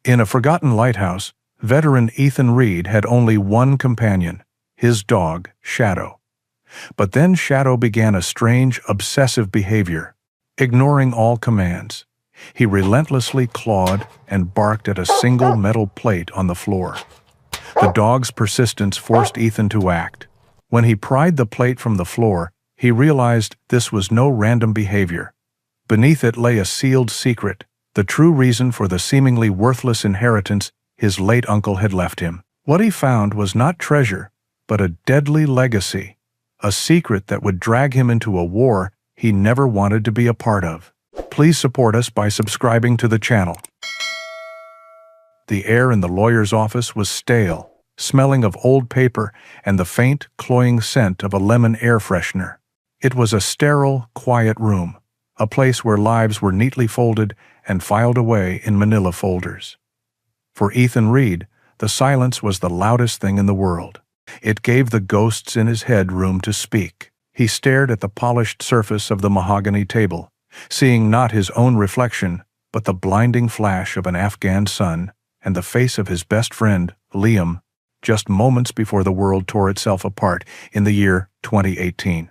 In a forgotten lighthouse, veteran Ethan Reed had only one companion, his dog, Shadow. But then Shadow began a strange, obsessive behavior, ignoring all commands. He relentlessly clawed and barked at a single metal plate on the floor. The dog's persistence forced Ethan to act. When he pried the plate from the floor, he realized this was no random behavior. Beneath it lay a sealed secret, the true reason for the seemingly worthless inheritance his late uncle had left him. What he found was not treasure, but a deadly legacy, a secret that would drag him into a war he never wanted to be a part of. Please support us by subscribing to the channel. The air in the lawyer's office was stale, smelling of old paper and the faint, cloying scent of a lemon air freshener. It was a sterile, quiet room, a place where lives were neatly folded and filed away in manila folders. For Ethan Reed, the silence was the loudest thing in the world. It gave the ghosts in his head room to speak. He stared at the polished surface of the mahogany table, seeing not his own reflection, but the blinding flash of an Afghan sun and the face of his best friend, Liam, just moments before the world tore itself apart in the year 2018.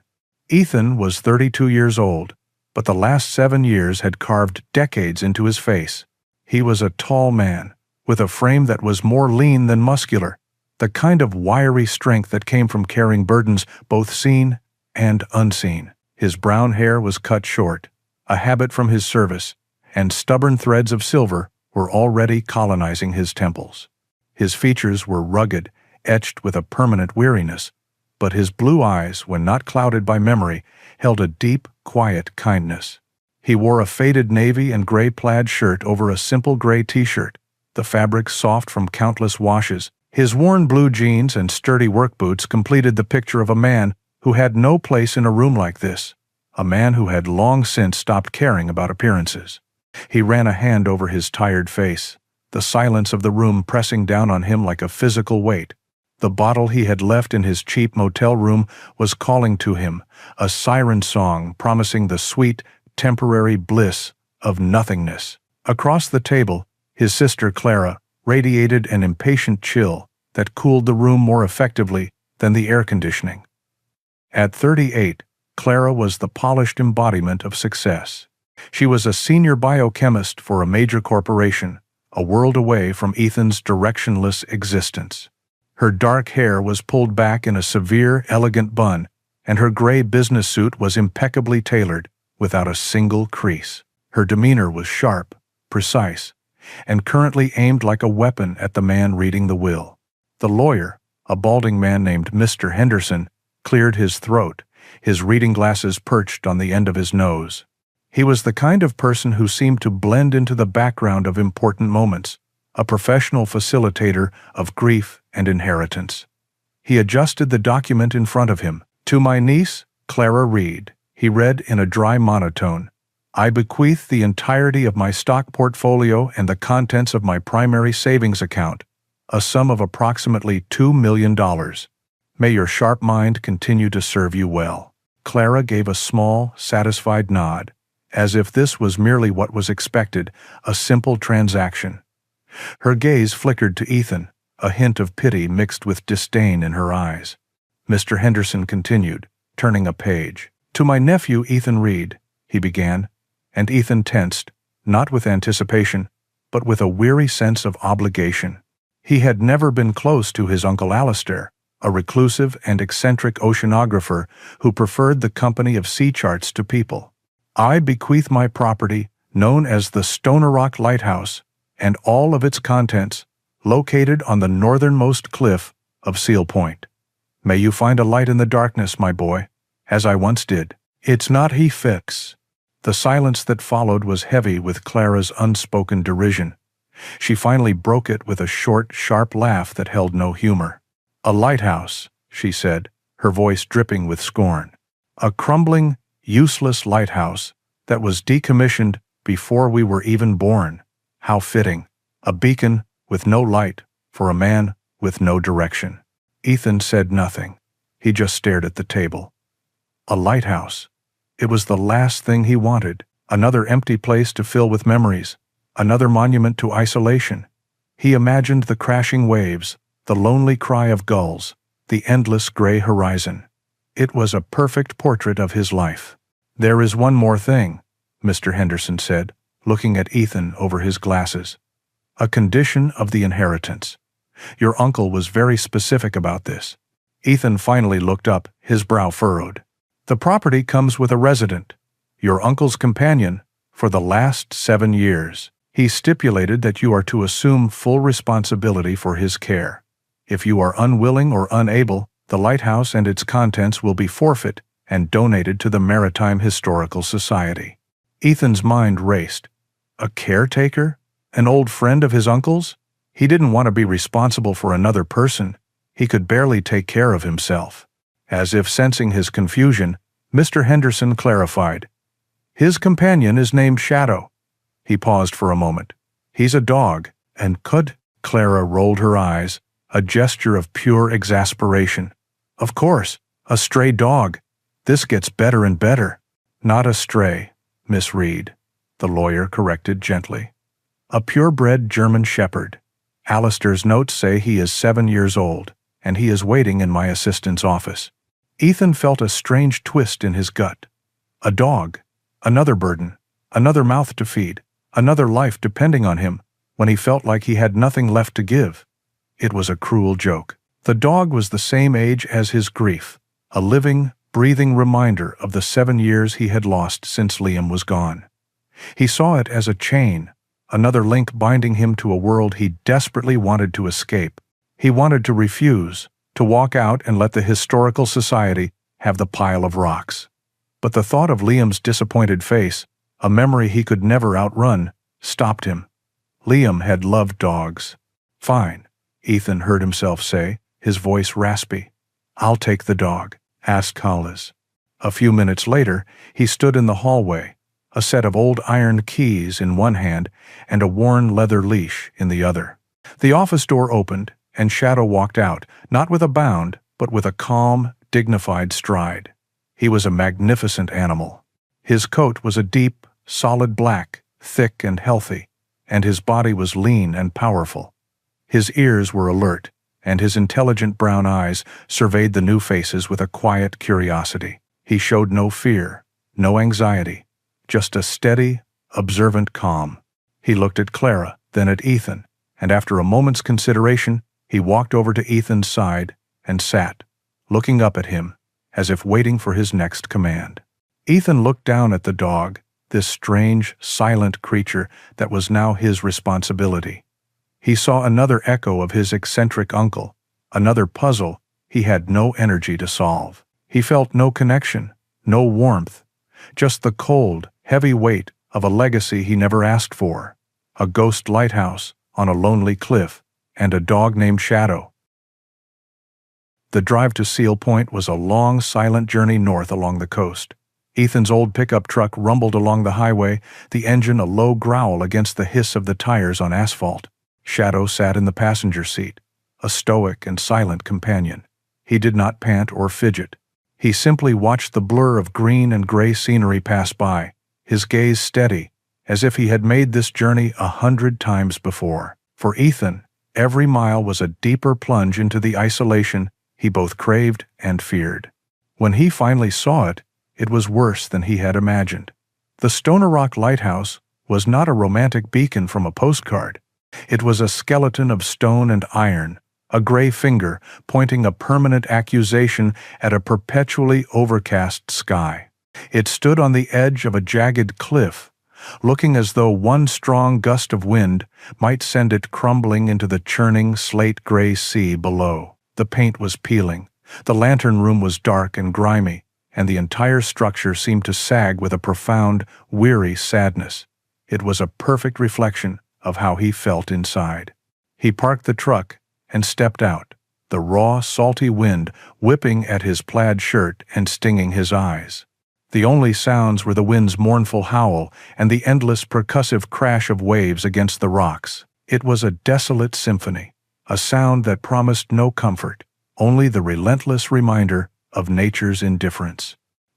Ethan was 32 years old, but the last 7 years had carved decades into his face. He was a tall man, with a frame that was more lean than muscular, the kind of wiry strength that came from carrying burdens both seen and unseen. His brown hair was cut short, a habit from his service, and stubborn threads of silver were already colonizing his temples. His features were rugged, etched with a permanent weariness, but his blue eyes, when not clouded by memory, held a deep, quiet kindness. He wore a faded navy and gray plaid shirt over a simple gray t-shirt, the fabric soft from countless washes. His worn blue jeans and sturdy work boots completed the picture of a man who had no place in a room like this, a man who had long since stopped caring about appearances. He ran a hand over his tired face, the silence of the room pressing down on him like a physical weight. The bottle he had left in his cheap motel room was calling to him, a siren song promising the sweet, temporary bliss of nothingness. Across the table, his sister Clara radiated an impatient chill that cooled the room more effectively than the air conditioning. At 38, Clara was the polished embodiment of success. She was a senior biochemist for a major corporation, a world away from Ethan's directionless existence. Her dark hair was pulled back in a severe, elegant bun, and her gray business suit was impeccably tailored, without a single crease. Her demeanor was sharp, precise, and currently aimed like a weapon at the man reading the will. The lawyer, a balding man named Mr. Henderson, cleared his throat, his reading glasses perched on the end of his nose. He was the kind of person who seemed to blend into the background of important moments, a professional facilitator of grief and inheritance. He adjusted the document in front of him. "To my niece, Clara Reed," he read in a dry monotone, "I bequeath the entirety of my stock portfolio and the contents of my primary savings account, a sum of approximately $2 million. May your sharp mind continue to serve you well." Clara gave a small, satisfied nod, as if this was merely what was expected, a simple transaction. Her gaze flickered to Ethan, a hint of pity mixed with disdain in her eyes. Mr. Henderson continued, turning a page. "To my nephew Ethan Reed," he began, and Ethan tensed, not with anticipation, but with a weary sense of obligation. He had never been close to his Uncle Alistair, a reclusive and eccentric oceanographer who preferred the company of sea charts to people. "I bequeath my property, known as the Stoner Rock Lighthouse, and all of its contents, located on the northernmost cliff of Seal Point. May you find a light in the darkness, my boy, as I once did. It's not he fix." The silence that followed was heavy with Clara's unspoken derision. She finally broke it with a short, sharp laugh that held no humor. "A lighthouse," she said, her voice dripping with scorn. "A crumbling, useless lighthouse that was decommissioned before we were even born. How fitting. A beacon with no light for a man with no direction." Ethan said nothing. He just stared at the table. A lighthouse. It was the last thing he wanted. Another empty place to fill with memories. Another monument to isolation. He imagined the crashing waves, the lonely cry of gulls, the endless gray horizon. It was a perfect portrait of his life. "There is one more thing," Mr. Henderson said, looking at Ethan over his glasses. "A condition of the inheritance. Your uncle was very specific about this." Ethan finally looked up, his brow furrowed. "The property comes with a resident, your uncle's companion, for the last 7 years. He stipulated that you are to assume full responsibility for his care. If you are unwilling or unable, the lighthouse and its contents will be forfeit and donated to the Maritime Historical Society." Ethan's mind raced. A caretaker? An old friend of his uncle's? He didn't want to be responsible for another person. He could barely take care of himself. As if sensing his confusion, Mr. Henderson clarified. "His companion is named Shadow." He paused for a moment. "He's a dog, and could—" Clara rolled her eyes, a gesture of pure exasperation. "Of course, a stray dog. This gets better and better." "Not a stray, Miss Reed," the lawyer corrected gently. "A purebred German shepherd. Alistair's notes say he is 7 years old, and he is waiting in my assistant's office." Ethan felt a strange twist in his gut. A dog, another burden, another mouth to feed, another life depending on him, when he felt like he had nothing left to give. It was a cruel joke. The dog was the same age as his grief, a living, breathing reminder of the 7 years he had lost since Liam was gone. He saw it as a chain, another link binding him to a world he desperately wanted to escape. He wanted to refuse, to walk out and let the Historical Society have the pile of rocks. But the thought of Liam's disappointed face, a memory he could never outrun, stopped him. Liam had loved dogs. "Fine," Ethan heard himself say, his voice raspy. "I'll take the dog. Ask Hollis." A few minutes later, he stood in the hallway, a set of old iron keys in one hand and a worn leather leash in the other. The office door opened, and Shadow walked out, not with a bound, but with a calm, dignified stride. He was a magnificent animal. His coat was a deep, solid black, thick and healthy, and his body was lean and powerful. His ears were alert, and his intelligent brown eyes surveyed the new faces with a quiet curiosity. He showed no fear, no anxiety, just a steady, observant calm. He looked at Clara, then at Ethan, and after a moment's consideration, he walked over to Ethan's side and sat, looking up at him, as if waiting for his next command. Ethan looked down at the dog, this strange, silent creature that was now his responsibility. He saw another echo of his eccentric uncle, another puzzle he had no energy to solve. He felt no connection, no warmth, just the cold, heavy weight of a legacy he never asked for, a ghost lighthouse on a lonely cliff, and a dog named Shadow. The drive to Seal Point was a long, silent journey north along the coast. Ethan's old pickup truck rumbled along the highway, the engine a low growl against the hiss of the tires on asphalt. Shadow sat in the passenger seat, a stoic and silent companion. He did not pant or fidget. He simply watched the blur of green and gray scenery pass by, his gaze steady, as if he had made this journey 100 times before. For Ethan, every mile was a deeper plunge into the isolation he both craved and feared. When he finally saw it, it was worse than he had imagined. The Stoner Rock Lighthouse was not a romantic beacon from a postcard. It was a skeleton of stone and iron, a gray finger pointing a permanent accusation at a perpetually overcast sky. It stood on the edge of a jagged cliff, looking as though one strong gust of wind might send it crumbling into the churning slate-gray sea below. The paint was peeling, the lantern room was dark and grimy, and the entire structure seemed to sag with a profound, weary sadness. It was a perfect reflection of how he felt inside. He parked the truck and stepped out, the raw, salty wind whipping at his plaid shirt and stinging his eyes. The only sounds were the wind's mournful howl and the endless percussive crash of waves against the rocks. It was a desolate symphony, a sound that promised no comfort, only the relentless reminder of nature's indifference.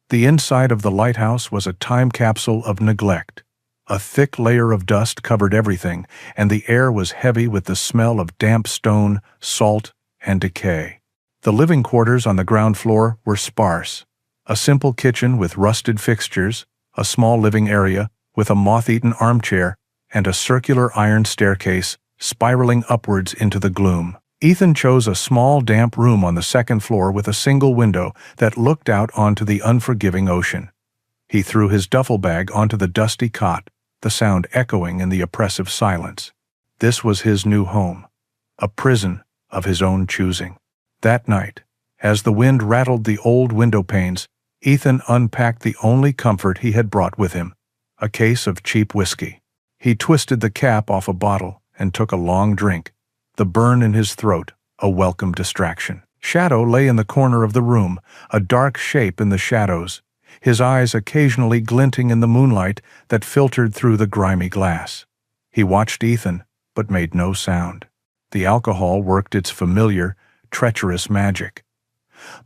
The inside of the lighthouse was a time capsule of neglect. A thick layer of dust covered everything, and the air was heavy with the smell of damp stone, salt, and decay. The living quarters on the ground floor were sparse. A simple kitchen with rusted fixtures, a small living area with a moth-eaten armchair, and a circular iron staircase spiraling upwards into the gloom. Ethan chose a small, damp room on the second floor with a single window that looked out onto the unforgiving ocean. He threw his duffel bag onto the dusty cot, the sound echoing in the oppressive silence. This was his new home, a prison of his own choosing. That night, as the wind rattled the old window panes, Ethan unpacked the only comfort he had brought with him, a case of cheap whiskey. He twisted the cap off a bottle and took a long drink, the burn in his throat a welcome distraction. Shadow lay in the corner of the room, a dark shape in the shadows, his eyes occasionally glinting in the moonlight that filtered through the grimy glass. He watched Ethan, but made no sound. The alcohol worked its familiar, treacherous magic.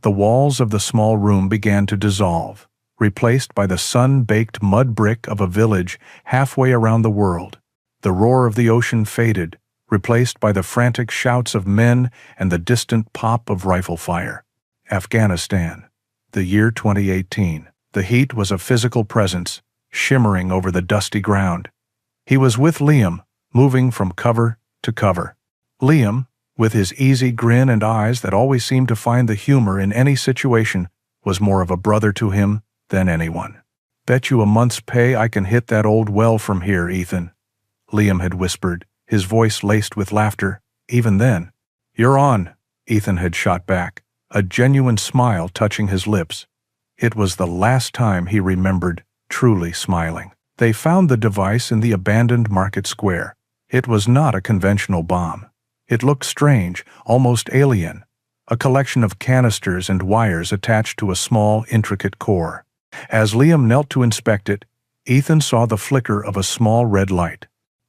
The walls of the small room began to dissolve, replaced by the sun-baked mud brick of a village halfway around the world. The roar of the ocean faded, replaced by the frantic shouts of men and the distant pop of rifle fire. Afghanistan, the year 2018. The heat was a physical presence, shimmering over the dusty ground. He was with Liam, moving from cover to cover. Liam, with his easy grin and eyes that always seemed to find the humor in any situation, was more of a brother to him than anyone. "Bet you a month's pay I can hit that old well from here, Ethan," Liam had whispered, his voice laced with laughter, even then. "You're on," Ethan had shot back, a genuine smile touching his lips. It was the last time he remembered truly smiling. They found the device in the abandoned market square. It was not a conventional bomb. It looked strange, almost alien, a collection of canisters and wires attached to a small, intricate core. As Liam knelt to inspect it, Ethan saw the flicker of a small red light.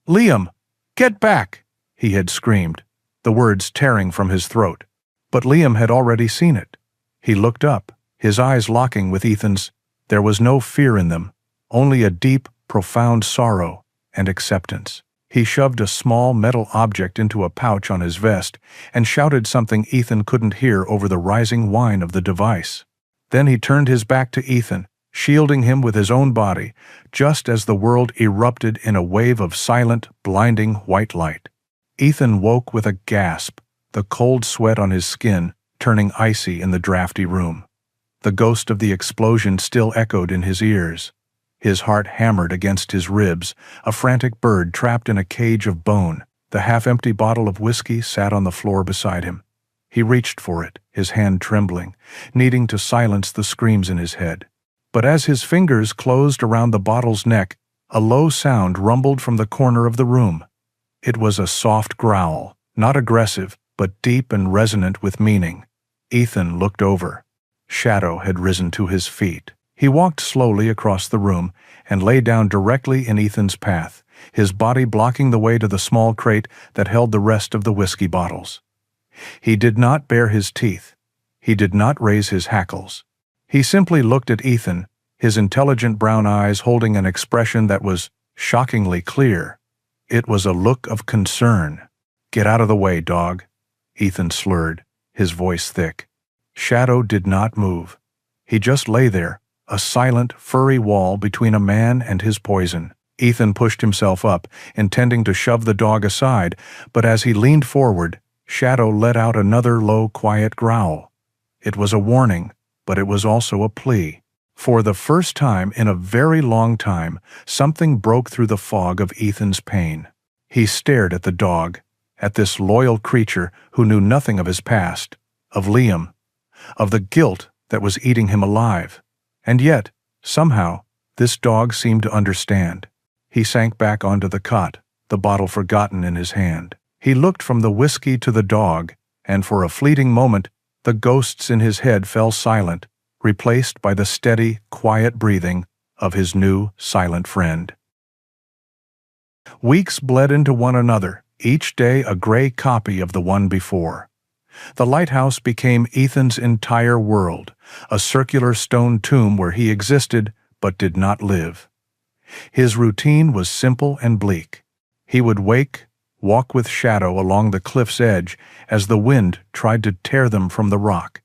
"Liam, get back!" he had screamed, the words tearing from his throat. But Liam had already seen it. He looked up, his eyes locking with Ethan's. There was no fear in them, only a deep, profound sorrow and acceptance. He shoved a small metal object into a pouch on his vest and shouted something Ethan couldn't hear over the rising whine of the device. Then he turned his back to Ethan, shielding him with his own body, just as the world erupted in a wave of silent, blinding white light. Ethan woke with a gasp, the cold sweat on his skin turning icy in the drafty room. The ghost of the explosion still echoed in his ears. His heart hammered against his ribs, a frantic bird trapped in a cage of bone. The half-empty bottle of whiskey sat on the floor beside him. He reached for it, his hand trembling, needing to silence the screams in his head. But as his fingers closed around the bottle's neck, a low sound rumbled from the corner of the room. It was a soft growl, not aggressive, but deep and resonant with meaning. Ethan looked over. Shadow had risen to his feet. He walked slowly across the room and lay down directly in Ethan's path, his body blocking the way to the small crate that held the rest of the whiskey bottles. He did not bare his teeth. He did not raise his hackles. He simply looked at Ethan, his intelligent brown eyes holding an expression that was shockingly clear. It was a look of concern. "Get out of the way, dog," Ethan slurred, his voice thick. Shadow did not move. He just lay there, a silent, furry wall between a man and his poison. Ethan pushed himself up, intending to shove the dog aside, but as he leaned forward, Shadow let out another low, quiet growl. It was a warning, but it was also a plea. For the first time in a very long time, something broke through the fog of Ethan's pain. He stared at the dog, at this loyal creature who knew nothing of his past, of Liam, of the guilt that was eating him alive. And yet, somehow, this dog seemed to understand. He sank back onto the cot, the bottle forgotten in his hand. He looked from the whiskey to the dog, and for a fleeting moment, the ghosts in his head fell silent, replaced by the steady, quiet breathing of his new, silent friend. Weeks bled into one another, each day a gray copy of the one before. The lighthouse became Ethan's entire world, a circular stone tomb where he existed but did not live. His routine was simple and bleak. He would walk with Shadow along the cliff's edge as the wind tried to tear them from the rock,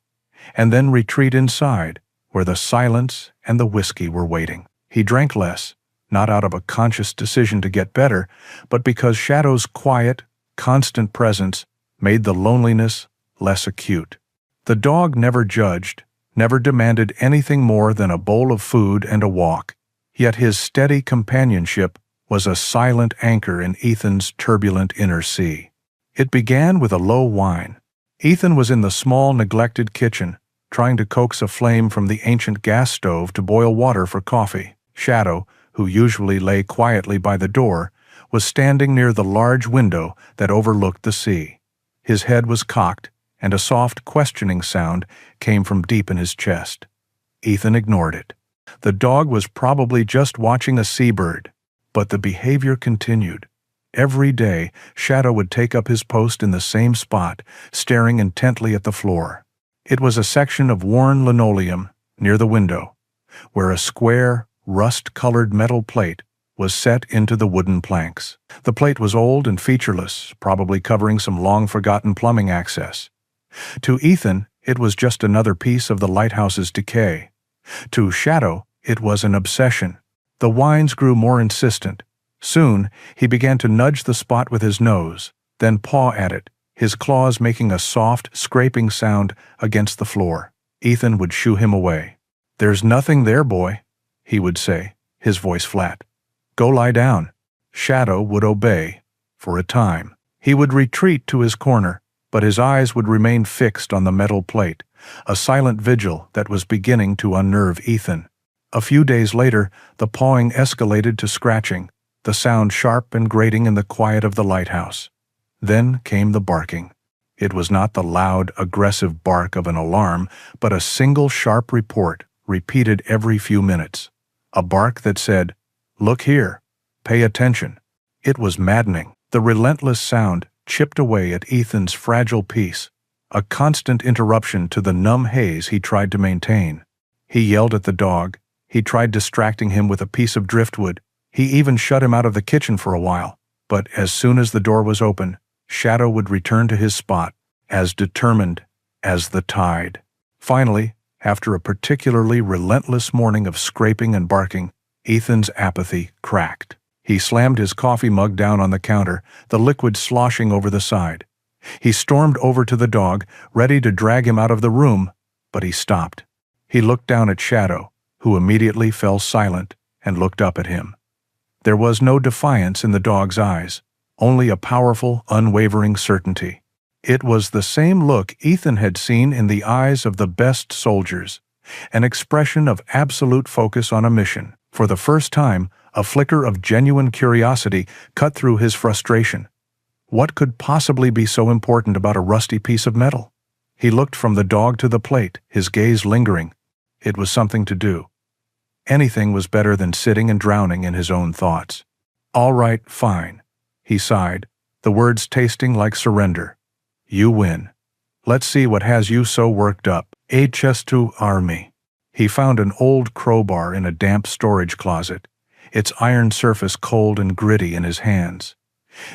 and then retreat inside, where the silence and the whiskey were waiting. He drank less, not out of a conscious decision to get better, but because Shadow's quiet, constant presence made the loneliness less acute. The dog never judged, never demanded anything more than a bowl of food and a walk, yet his steady companionship was a silent anchor in Ethan's turbulent inner sea. It began with a low whine. Ethan was in the small, neglected kitchen, trying to coax a flame from the ancient gas stove to boil water for coffee. Shadow, who usually lay quietly by the door, was standing near the large window that overlooked the sea. His head was cocked, and a soft, questioning sound came from deep in his chest. Ethan ignored it. The dog was probably just watching a seabird, but the behavior continued. Every day, Shadow would take up his post in the same spot, staring intently at the floor. It was a section of worn linoleum near the window, where a square, rust-colored metal plate was set into the wooden planks. The plate was old and featureless, probably covering some long-forgotten plumbing access. To Ethan, it was just another piece of the lighthouse's decay. To Shadow, it was an obsession. The whines grew more insistent. Soon, he began to nudge the spot with his nose, then paw at it, his claws making a soft, scraping sound against the floor. Ethan would shoo him away. "There's nothing there, boy," he would say, his voice flat. "Go lie down." Shadow would obey, for a time. He would retreat to his corner, but his eyes would remain fixed on the metal plate, a silent vigil that was beginning to unnerve Ethan. A few days later, the pawing escalated to scratching, the sound sharp and grating in the quiet of the lighthouse. Then came the barking. It was not the loud, aggressive bark of an alarm, but a single sharp report, repeated every few minutes. A bark that said, "Look here, pay attention." It was maddening. The relentless sound chipped away at Ethan's fragile peace, a constant interruption to the numb haze he tried to maintain. He yelled at the dog. He tried distracting him with a piece of driftwood. He even shut him out of the kitchen for a while. But as soon as the door was open, Shadow would return to his spot, as determined as the tide. Finally, after a particularly relentless morning of scraping and barking, Ethan's apathy cracked. He slammed his coffee mug down on the counter, the liquid sloshing over the side. He stormed over to the dog, ready to drag him out of the room, but he stopped. He looked down at Shadow, who immediately fell silent and looked up at him. There was no defiance in the dog's eyes, only a powerful, unwavering certainty. It was the same look Ethan had seen in the eyes of the best soldiers, an expression of absolute focus on a mission. For the first time, a flicker of genuine curiosity cut through his frustration. What could possibly be so important about a rusty piece of metal? He looked from the dog to the plate, his gaze lingering. It was something to do. Anything was better than sitting and drowning in his own thoughts. "All right, fine," he sighed, the words tasting like surrender. "You win. Let's see what has you so worked up. HS2 Army." He found an old crowbar in a damp storage closet, its iron surface cold and gritty in his hands.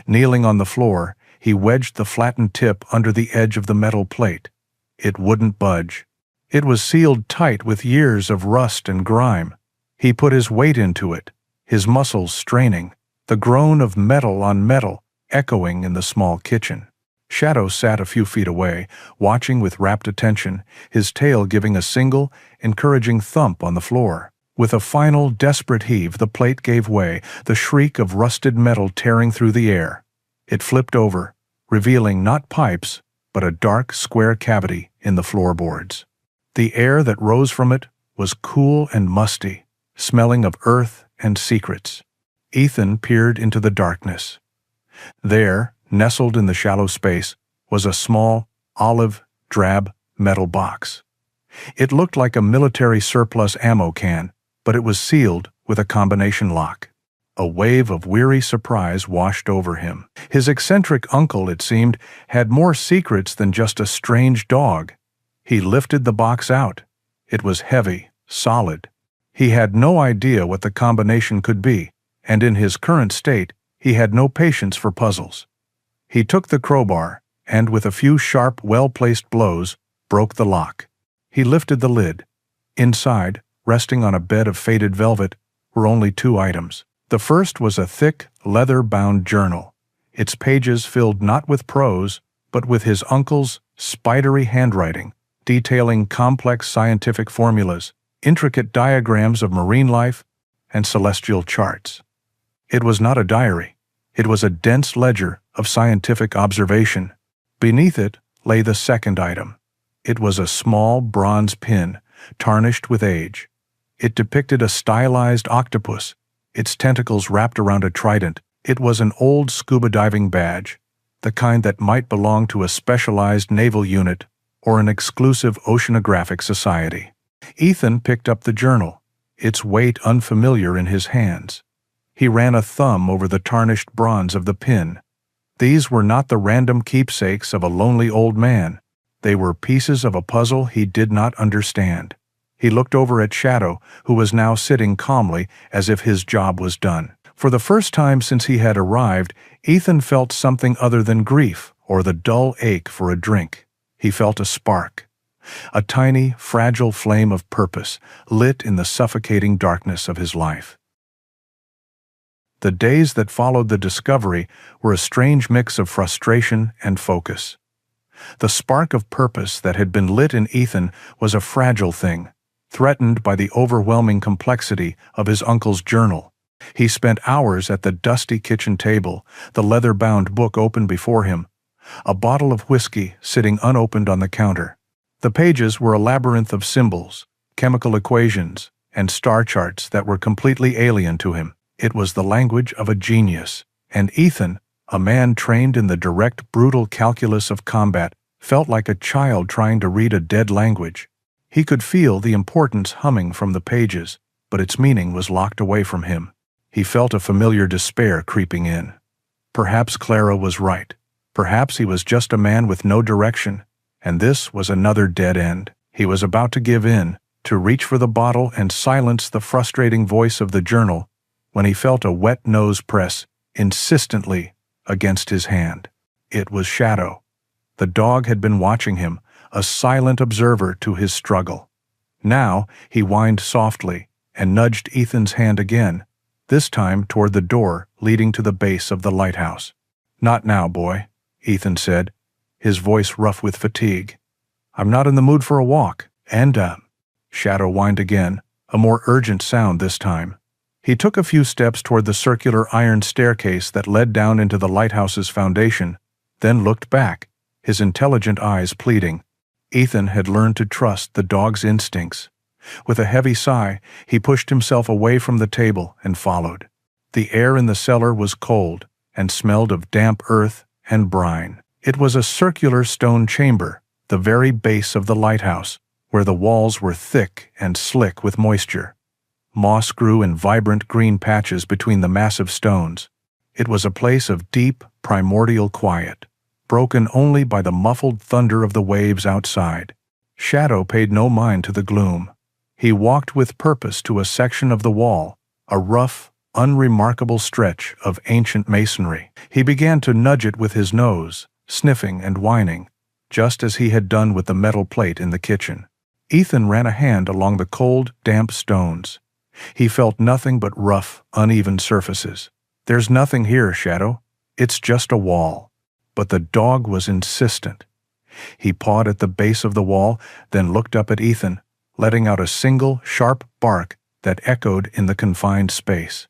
Kneeling on the floor, he wedged the flattened tip under the edge of the metal plate. It wouldn't budge. It was sealed tight with years of rust and grime. He put his weight into it, his muscles straining, the groan of metal on metal echoing in the small kitchen. Shadow sat a few feet away, watching with rapt attention, his tail giving a single, encouraging thump on the floor. With a final, desperate heave, the plate gave way, the shriek of rusted metal tearing through the air. It flipped over, revealing not pipes, but a dark, square cavity in the floorboards. The air that rose from it was cool and musty, smelling of earth and secrets. Ethan peered into the darkness. There, nestled in the shallow space, was a small, olive, drab metal box. It looked like a military surplus ammo can, but it was sealed with a combination lock. A wave of weary surprise washed over him. His eccentric uncle, it seemed, had more secrets than just a strange dog. He lifted the box out. It was heavy, solid. He had no idea what the combination could be, and in his current state, he had no patience for puzzles. He took the crowbar, and with a few sharp, well-placed blows, broke the lock. He lifted the lid. Inside, resting on a bed of faded velvet, were only two items. The first was a thick, leather-bound journal, its pages filled not with prose, but with his uncle's spidery handwriting, detailing complex scientific formulas, intricate diagrams of marine life, and celestial charts. It was not a diary. It was a dense ledger of scientific observation. Beneath it lay the second item. It was a small bronze pin, tarnished with age. It depicted a stylized octopus, its tentacles wrapped around a trident. It was an old scuba diving badge, the kind that might belong to a specialized naval unit or an exclusive oceanographic society. Ethan picked up the journal, its weight unfamiliar in his hands. He ran a thumb over the tarnished bronze of the pin. These were not the random keepsakes of a lonely old man. They were pieces of a puzzle he did not understand. He looked over at Shadow, who was now sitting calmly as if his job was done. For the first time since he had arrived, Ethan felt something other than grief or the dull ache for a drink. He felt a spark, a tiny, fragile flame of purpose lit in the suffocating darkness of his life. The days that followed the discovery were a strange mix of frustration and focus. The spark of purpose that had been lit in Ethan was a fragile thing, threatened by the overwhelming complexity of his uncle's journal. He spent hours at the dusty kitchen table, the leather-bound book open before him, a bottle of whiskey sitting unopened on the counter. The pages were a labyrinth of symbols, chemical equations, and star charts that were completely alien to him. It was the language of a genius, and Ethan, a man trained in the direct, brutal calculus of combat, felt like a child trying to read a dead language. He could feel the importance humming from the pages, but its meaning was locked away from him. He felt a familiar despair creeping in. Perhaps Clara was right. Perhaps he was just a man with no direction, and this was another dead end. He was about to give in, to reach for the bottle and silence the frustrating voice of the journal, when he felt a wet nose press insistently against his hand. It was Shadow. The dog had been watching him, a silent observer to his struggle. Now he whined softly and nudged Ethan's hand again, this time toward the door leading to the base of the lighthouse. "Not now, boy," Ethan said, his voice rough with fatigue. "I'm not in the mood for a walk." And, Shadow whined again, a more urgent sound this time. He took a few steps toward the circular iron staircase that led down into the lighthouse's foundation, then looked back, his intelligent eyes pleading. Ethan had learned to trust the dog's instincts. With a heavy sigh, he pushed himself away from the table and followed. The air in the cellar was cold and smelled of damp earth and brine. It was a circular stone chamber, the very base of the lighthouse, where the walls were thick and slick with moisture. Moss grew in vibrant green patches between the massive stones. It was a place of deep, primordial quiet, broken only by the muffled thunder of the waves outside. Shadow paid no mind to the gloom. He walked with purpose to a section of the wall, a rough, unremarkable stretch of ancient masonry. He began to nudge it with his nose, sniffing and whining, just as he had done with the metal plate in the kitchen. Ethan ran a hand along the cold, damp stones. He felt nothing but rough, uneven surfaces. "There's nothing here, Shadow. It's just a wall." But the dog was insistent. He pawed at the base of the wall, then looked up at Ethan, letting out a single, sharp bark that echoed in the confined space.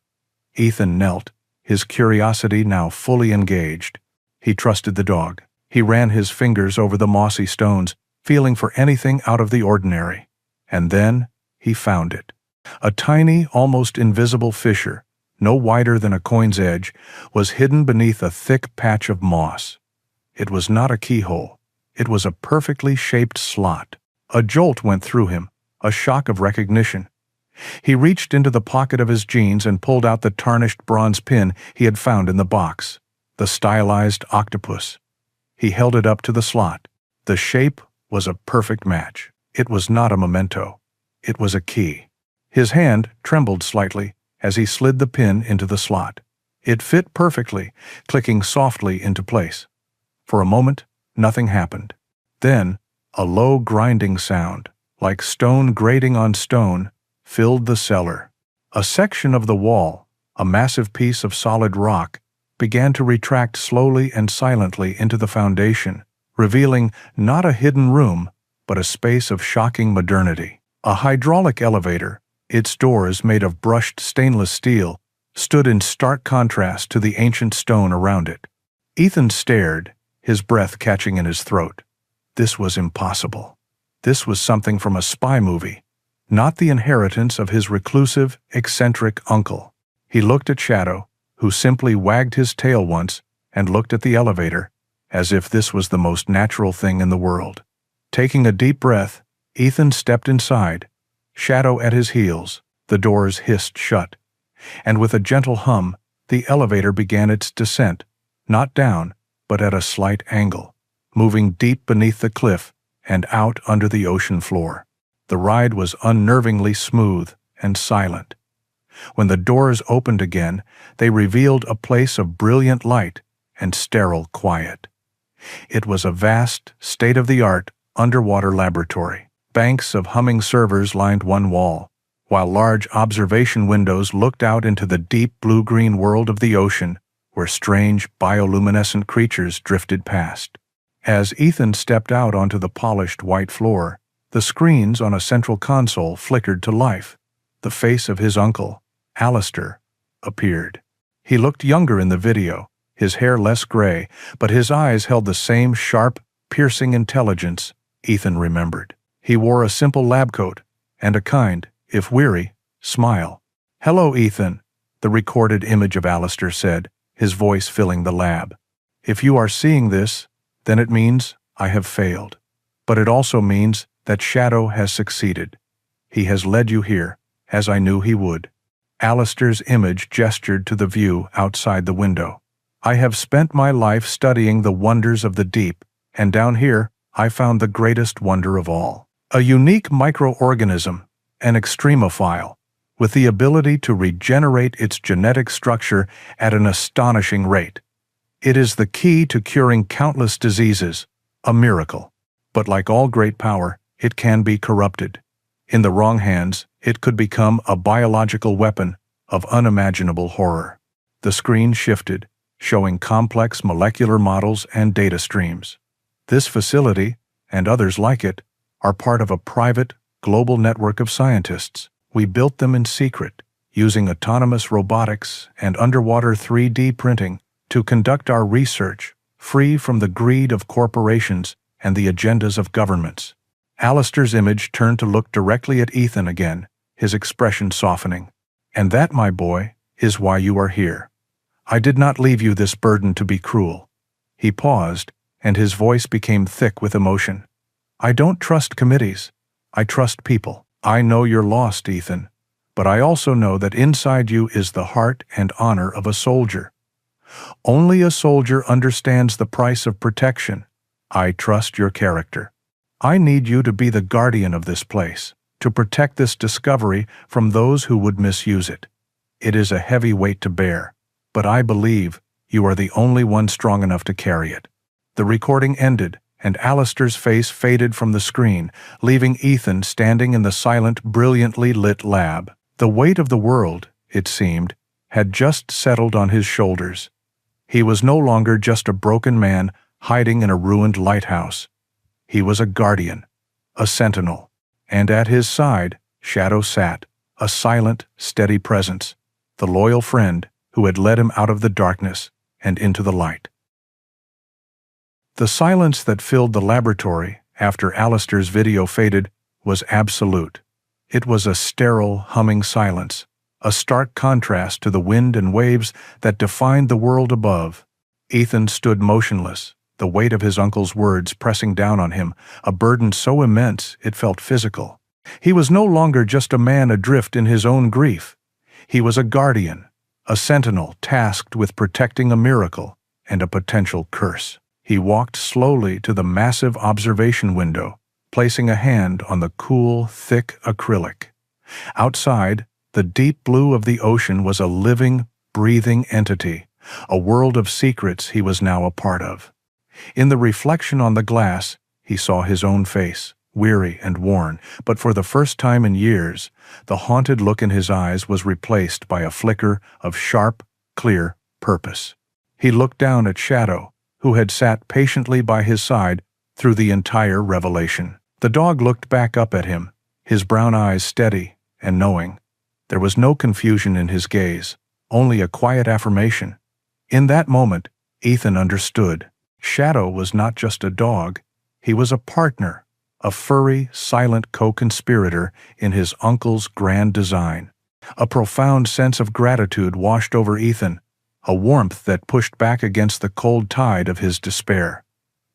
Ethan knelt, his curiosity now fully engaged. He trusted the dog. He ran his fingers over the mossy stones, feeling for anything out of the ordinary. And then he found it. A tiny, almost invisible fissure, no wider than a coin's edge, was hidden beneath a thick patch of moss. It was not a keyhole. It was a perfectly shaped slot. A jolt went through him, a shock of recognition. He reached into the pocket of his jeans and pulled out the tarnished bronze pin he had found in the box, the stylized octopus. He held it up to the slot. The shape was a perfect match. It was not a memento. It was a key. His hand trembled slightly, as he slid the pin into the slot. It fit perfectly, clicking softly into place. For a moment, nothing happened. Then, a low grinding sound, like stone grating on stone, filled the cellar. A section of the wall, a massive piece of solid rock, began to retract slowly and silently into the foundation, revealing not a hidden room, but a space of shocking modernity. A hydraulic elevator, its doors made of brushed stainless steel, stood in stark contrast to the ancient stone around it. Ethan stared, his breath catching in his throat. This was impossible. This was something from a spy movie, not the inheritance of his reclusive, eccentric uncle. He looked at Shadow, who simply wagged his tail once, and looked at the elevator, as if this was the most natural thing in the world. Taking a deep breath, Ethan stepped inside, Shadow at his heels. The doors hissed shut, and with a gentle hum, the elevator began its descent, not down, but at a slight angle, moving deep beneath the cliff and out under the ocean floor. The ride was unnervingly smooth and silent. When the doors opened again, they revealed a place of brilliant light and sterile quiet. It was a vast, state-of-the-art underwater laboratory. Banks of humming servers lined one wall, while large observation windows looked out into the deep blue-green world of the ocean, where strange bioluminescent creatures drifted past. As Ethan stepped out onto the polished white floor, the screens on a central console flickered to life. The face of his uncle, Alistair, appeared. He looked younger in the video, his hair less gray, but his eyes held the same sharp, piercing intelligence Ethan remembered. He wore a simple lab coat and a kind, if weary, smile. "Hello, Ethan," the recorded image of Alistair said, his voice filling the lab. "If you are seeing this, then it means I have failed. But it also means that Shadow has succeeded. He has led you here, as I knew he would." Alistair's image gestured to the view outside the window. "I have spent my life studying the wonders of the deep, and down here I found the greatest wonder of all. A unique microorganism, an extremophile, with the ability to regenerate its genetic structure at an astonishing rate. It is the key to curing countless diseases, a miracle. But like all great power, it can be corrupted. In the wrong hands, it could become a biological weapon of unimaginable horror." The screen shifted, showing complex molecular models and data streams. This facility, and others like it, are part of a private, global network of scientists. We built them in secret, using autonomous robotics and underwater 3D printing to conduct our research, free from the greed of corporations and the agendas of governments. Alistair's image turned to look directly at Ethan again, his expression softening. "And that, my boy, is why you are here. I did not leave you this burden to be cruel." He paused, and his voice became thick with emotion. "I don't trust committees. I trust people. I know you're lost, Ethan, but I also know that inside you is the heart and honor of a soldier. Only a soldier understands the price of protection. I trust your character. I need you to be the guardian of this place, to protect this discovery from those who would misuse it. It is a heavy weight to bear, but I believe you are the only one strong enough to carry it." The recording ended, and Alistair's face faded from the screen, leaving Ethan standing in the silent, brilliantly lit lab. The weight of the world, it seemed, had just settled on his shoulders. He was no longer just a broken man hiding in a ruined lighthouse. He was a guardian, a sentinel, and at his side, Shadow sat, a silent, steady presence, the loyal friend who had led him out of the darkness and into the light. The silence that filled the laboratory after Alistair's video faded was absolute. It was a sterile, humming silence, a stark contrast to the wind and waves that defined the world above. Ethan stood motionless, the weight of his uncle's words pressing down on him, a burden so immense it felt physical. He was no longer just a man adrift in his own grief. He was a guardian, a sentinel tasked with protecting a miracle and a potential curse. He walked slowly to the massive observation window, placing a hand on the cool, thick acrylic. Outside, The deep blue of the ocean was a living, breathing entity, a world of secrets he was now a part of. In the reflection on the glass, he saw his own face, weary and worn, but for the first time in years, the haunted look in his eyes was replaced by a flicker of sharp, clear purpose. He looked down at Shadow, who had sat patiently by his side through the entire revelation. The dog looked back up at him, his brown eyes steady and knowing. There was no confusion in his gaze, only a quiet affirmation. In that moment, Ethan understood. Shadow was not just a dog, he was a partner, a furry, silent co-conspirator in his uncle's grand design. A profound sense of gratitude washed over Ethan, a warmth that pushed back against the cold tide of his despair.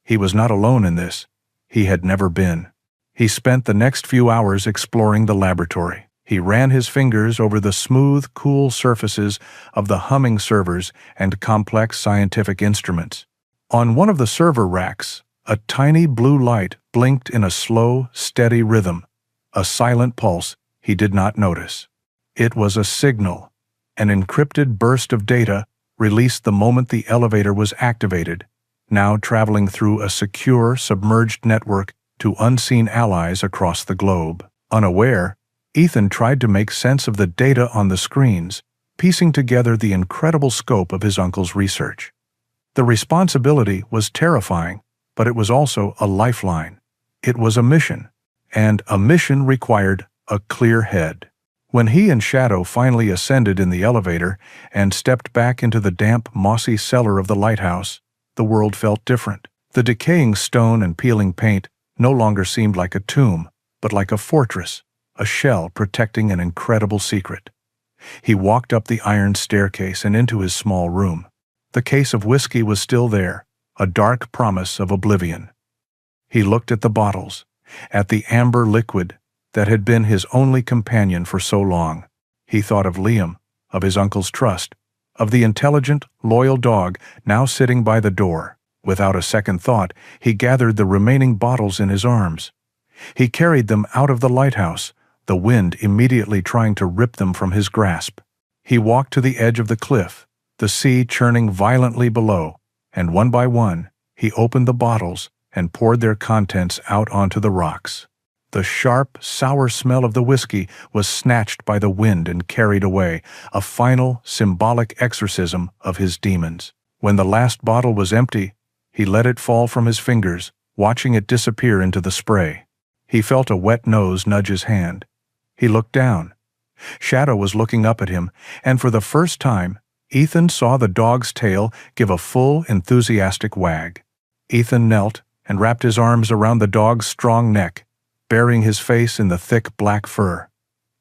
He was not alone in this. He had never been. He spent the next few hours exploring the laboratory. He ran his fingers over the smooth, cool surfaces of the humming servers and complex scientific instruments. On one of the server racks, a tiny blue light blinked in a slow, steady rhythm, a silent pulse he did not notice. It was a signal, an encrypted burst of data released the moment the elevator was activated, now traveling through a secure, submerged network to unseen allies across the globe. Unaware, Ethan tried to make sense of the data on the screens, piecing together the incredible scope of his uncle's research. The responsibility was terrifying, but it was also a lifeline. It was a mission, and a mission required a clear head. When he and Shadow finally ascended in the elevator and stepped back into the damp, mossy cellar of the lighthouse, the world felt different. The decaying stone and peeling paint no longer seemed like a tomb, but like a fortress, a shell protecting an incredible secret. He walked up the iron staircase and into his small room. The case of whiskey was still there, a dark promise of oblivion. He looked at the bottles, at the amber liquid that had been his only companion for so long. He thought of Liam, of his uncle's trust, of the intelligent, loyal dog now sitting by the door. Without a second thought, he gathered the remaining bottles in his arms. He carried them out of the lighthouse, the wind immediately trying to rip them from his grasp. He walked to the edge of the cliff, the sea churning violently below, and one by one, he opened the bottles and poured their contents out onto the rocks. The sharp, sour smell of the whiskey was snatched by the wind and carried away, a final, symbolic exorcism of his demons. When the last bottle was empty, he let it fall from his fingers, watching it disappear into the spray. He felt a wet nose nudge his hand. He looked down. Shadow was looking up at him, and for the first time, Ethan saw the dog's tail give a full, enthusiastic wag. Ethan knelt and wrapped his arms around the dog's strong neck, burying his face in the thick black fur.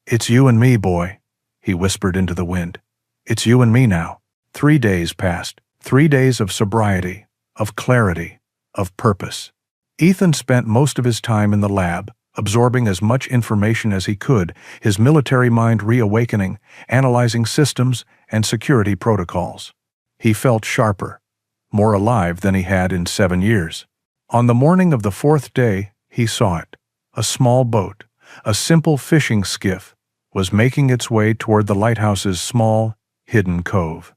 "It's you and me, boy," he whispered into the wind. "It's you and me now." 3 days passed, 3 days of sobriety, of clarity, of purpose. Ethan spent most of his time in the lab, absorbing as much information as he could, his military mind reawakening, analyzing systems and security protocols. He felt sharper, more alive than he had in 7 years. On the morning of the 4th day, he saw it. A small boat, a simple fishing skiff, was making its way toward the lighthouse's small, hidden cove.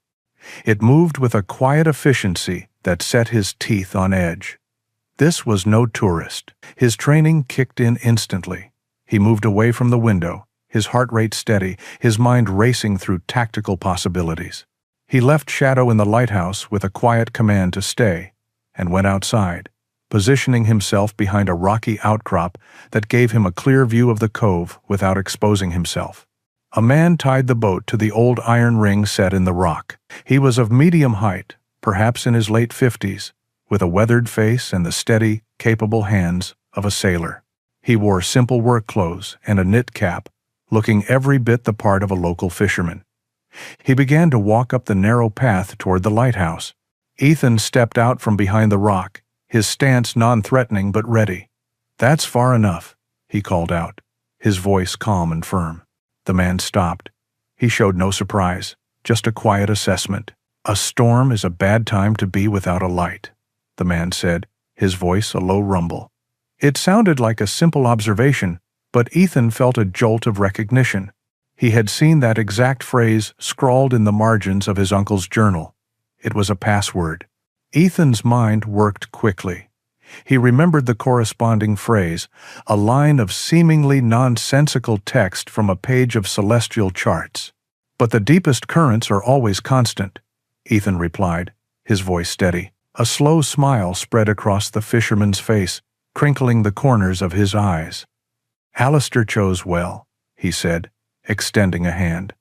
It moved with a quiet efficiency that set his teeth on edge. This was no tourist. His training kicked in instantly. He moved away from the window, his heart rate steady, his mind racing through tactical possibilities. He left Shadow in the lighthouse with a quiet command to stay, and went outside, positioning himself behind a rocky outcrop that gave him a clear view of the cove without exposing himself. A man tied the boat to the old iron ring set in the rock. He was of medium height, perhaps in his late 50s, with a weathered face and the steady, capable hands of a sailor. He wore simple work clothes and a knit cap, looking every bit the part of a local fisherman. He began to walk up the narrow path toward the lighthouse. Ethan stepped out from behind the rock, his stance non-threatening but ready. "That's far enough," he called out, his voice calm and firm. The man stopped. He showed no surprise, just a quiet assessment. "A storm is a bad time to be without a light," the man said, his voice a low rumble. It sounded like a simple observation, but Ethan felt a jolt of recognition. He had seen that exact phrase scrawled in the margins of his uncle's journal. It was a password. Ethan's mind worked quickly. He remembered the corresponding phrase, a line of seemingly nonsensical text from a page of celestial charts. "But the deepest currents are always constant," Ethan replied, his voice steady. A slow smile spread across the fisherman's face, crinkling the corners of his eyes. "Alistair chose well," he said, extending a hand.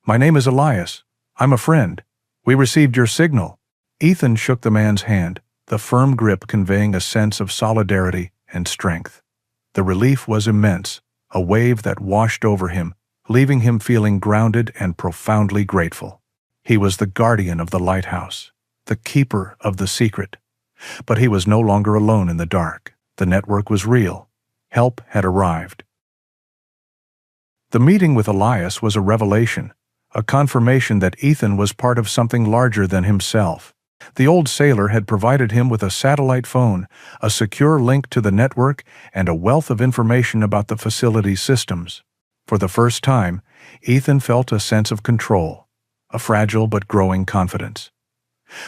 "My name is Elias. I'm a friend. We received your signal." Ethan shook the man's hand, the firm grip conveying a sense of solidarity and strength. The relief was immense, a wave that washed over him, leaving him feeling grounded and profoundly grateful. He was the guardian of the lighthouse, the keeper of the secret. But he was no longer alone in the dark. The network was real. Help had arrived. The meeting with Elias was a revelation, a confirmation that Ethan was part of something larger than himself. The old sailor had provided him with a satellite phone, a secure link to the network, and a wealth of information about the facility's systems. For the first time, Ethan felt a sense of control, a fragile but growing confidence.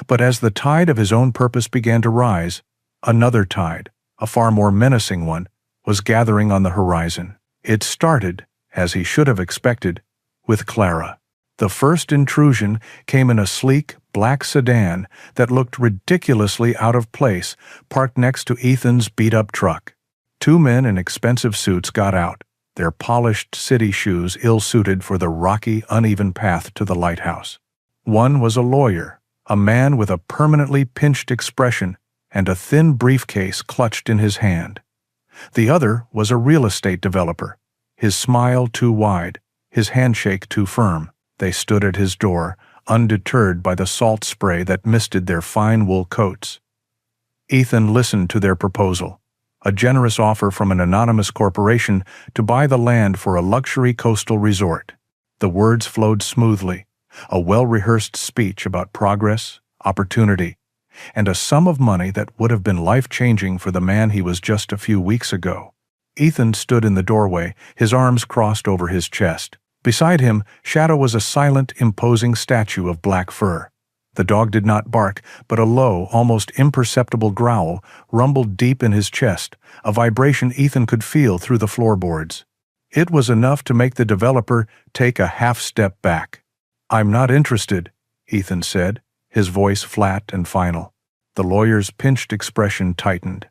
But as the tide of his own purpose began to rise, another tide, a far more menacing one, was gathering on the horizon. It started, as he should have expected, with Clara. The first intrusion came in a sleek, black sedan that looked ridiculously out of place, parked next to Ethan's beat-up truck. Two men in expensive suits got out, their polished city shoes ill-suited for the rocky, uneven path to the lighthouse. One was a lawyer, a man with a permanently pinched expression and a thin briefcase clutched in his hand. The other was a real estate developer, his smile too wide, his handshake too firm. They stood at his door, undeterred by the salt spray that misted their fine wool coats. Ethan listened to their proposal, a generous offer from an anonymous corporation to buy the land for a luxury coastal resort. The words flowed smoothly, a well-rehearsed speech about progress, opportunity, and a sum of money that would have been life-changing for the man he was just a few weeks ago. Ethan stood in the doorway, his arms crossed over his chest. Beside him, Shadow was a silent, imposing statue of black fur. The dog did not bark, but a low, almost imperceptible growl rumbled deep in his chest, a vibration Ethan could feel through the floorboards. It was enough to make the developer take a half-step back. "I'm not interested," Ethan said, his voice flat and final. The lawyer's pinched expression tightened.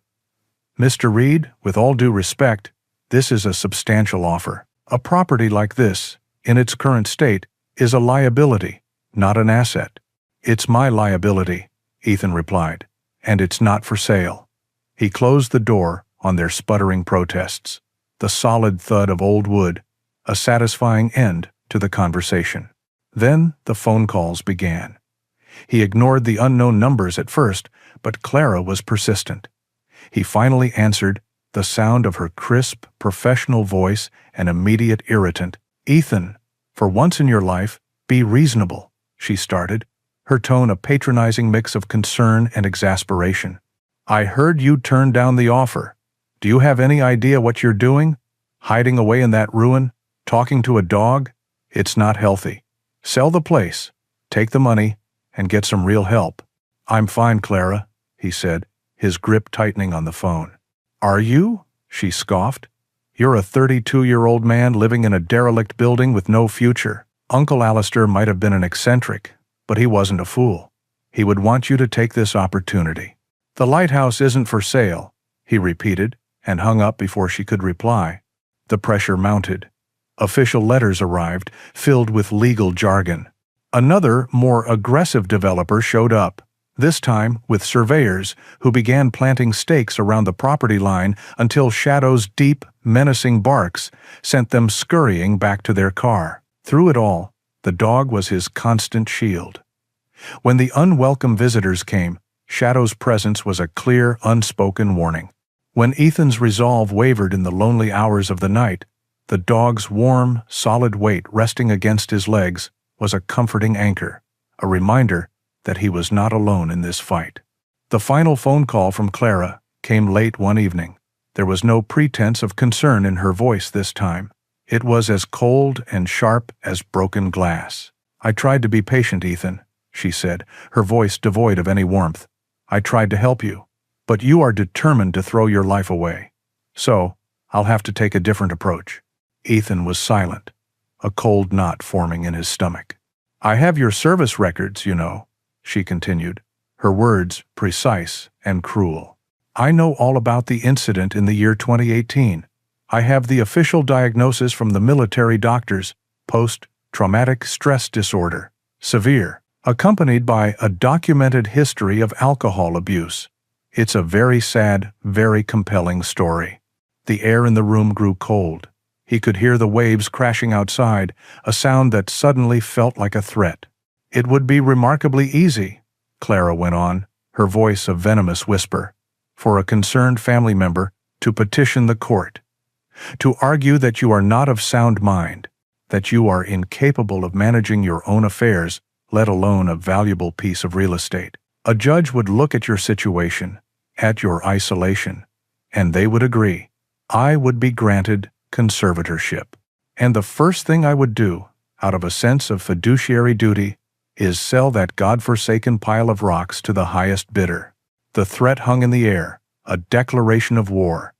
"Mr. Reed, with all due respect, this is a substantial offer. A property like this, in its current state, is a liability, not an asset." "It's my liability," Ethan replied, "and it's not for sale." He closed the door on their sputtering protests, the solid thud of old wood, a satisfying end to the conversation. Then the phone calls began. He ignored the unknown numbers at first, but Clara was persistent. He finally answered, the sound of her crisp, professional voice an immediate irritant. "Ethan, for once in your life, be reasonable," she started, her tone a patronizing mix of concern and exasperation. "I heard you turn down the offer. Do you have any idea what you're doing? Hiding away in that ruin? Talking to a dog? It's not healthy. Sell the place, take the money, and get some real help." "I'm fine, Clara," he said, his grip tightening on the phone. "Are you?" she scoffed. "You're a 32-year-old man living in a derelict building with no future. Uncle Alistair might have been an eccentric, but he wasn't a fool. He would want you to take this opportunity." "The lighthouse isn't for sale," he repeated, and hung up before she could reply. The pressure mounted. Official letters arrived, filled with legal jargon. Another, more aggressive developer showed up, this time with surveyors who began planting stakes around the property line until Shadow's deep, menacing barks sent them scurrying back to their car. Through it all, the dog was his constant shield. When the unwelcome visitors came, Shadow's presence was a clear, unspoken warning. When Ethan's resolve wavered in the lonely hours of the night, the dog's warm, solid weight resting against his legs was a comforting anchor, a reminder that he was not alone in this fight. The final phone call from Clara came late one evening. There was no pretense of concern in her voice this time, It was as cold and sharp as broken glass. "I tried to be patient, Ethan," she said, her voice devoid of any warmth. "I tried to help you. But you are determined to throw your life away. So, I'll have to take a different approach." Ethan was silent, a cold knot forming in his stomach. "I have your service records, you know," she continued, her words precise and cruel. "I know all about the incident in the year 2018. I have the official diagnosis from the military doctors, post-traumatic stress disorder, severe, accompanied by a documented history of alcohol abuse. It's a very sad, very compelling story." The air in the room grew cold. He could hear the waves crashing outside, a sound that suddenly felt like a threat. "It would be remarkably easy," Clara went on, her voice a venomous whisper, "for a concerned family member to petition the court, to argue that you are not of sound mind, that you are incapable of managing your own affairs, let alone a valuable piece of real estate. A judge would look at your situation, at your isolation, and they would agree. I would be granted conservatorship. And the first thing I would do, out of a sense of fiduciary duty, is sell that godforsaken pile of rocks to the highest bidder." The threat hung in the air, a declaration of war.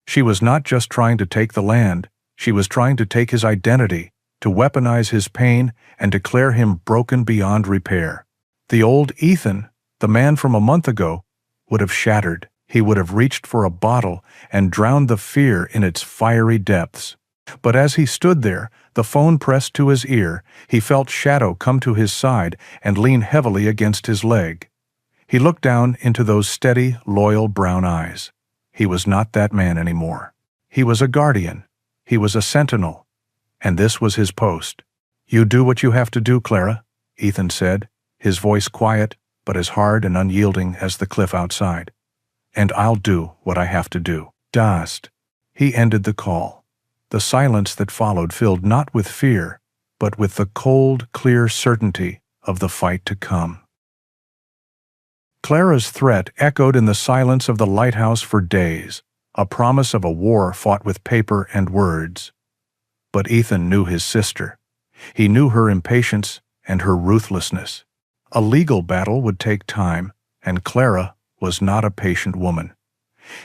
She was not just trying to take the land, she was trying to take his identity, to weaponize his pain and declare him broken beyond repair. The old Ethan, the man from a month ago, would have shattered. He would have reached for a bottle and drowned the fear in its fiery depths. But as he stood there, the phone pressed to his ear, he felt Shadow come to his side and lean heavily against his leg. He looked down into those steady, loyal brown eyes. He was not that man anymore. He was a guardian. He was a sentinel. And this was his post. "You do what you have to do, Clara," Ethan said, his voice quiet but as hard and unyielding as the cliff outside. "And I'll do what I have to do." Dust. He ended the call. The silence that followed filled not with fear, but with the cold, clear certainty of the fight to come. Clara's threat echoed in the silence of the lighthouse for days, a promise of a war fought with paper and words. But Ethan knew his sister. He knew her impatience and her ruthlessness. A legal battle would take time, and Clara was not a patient woman.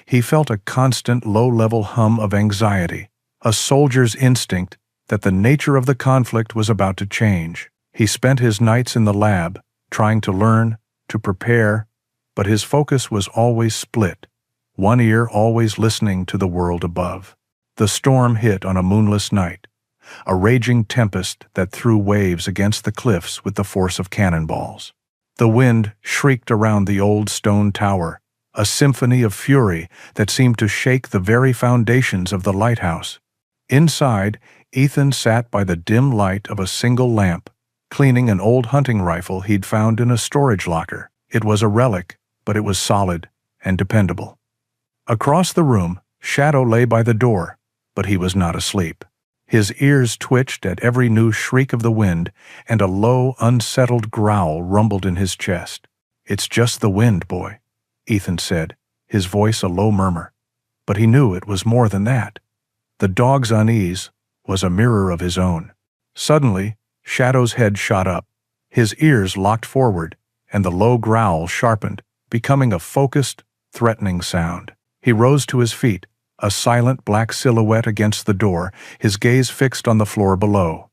He felt a constant low-level hum of anxiety, a soldier's instinct that the nature of the conflict was about to change. He spent his nights in the lab, trying to learn, to prepare, but his focus was always split, one ear always listening to the world above. The storm hit on a moonless night, a raging tempest that threw waves against the cliffs with the force of cannonballs. The wind shrieked around the old stone tower, a symphony of fury that seemed to shake the very foundations of the lighthouse. Inside, Ethan sat by the dim light of a single lamp, cleaning an old hunting rifle he'd found in a storage locker. It was a relic, but it was solid and dependable. Across the room, Shadow lay by the door, but he was not asleep. His ears twitched at every new shriek of the wind, and a low, unsettled growl rumbled in his chest. "It's just the wind, boy," Ethan said, his voice a low murmur. But he knew it was more than that. The dog's unease was a mirror of his own. Suddenly, Shadow's head shot up. His ears locked forward, and the low growl sharpened, becoming a focused, threatening sound. He rose to his feet, a silent black silhouette against the door, his gaze fixed on the floor below.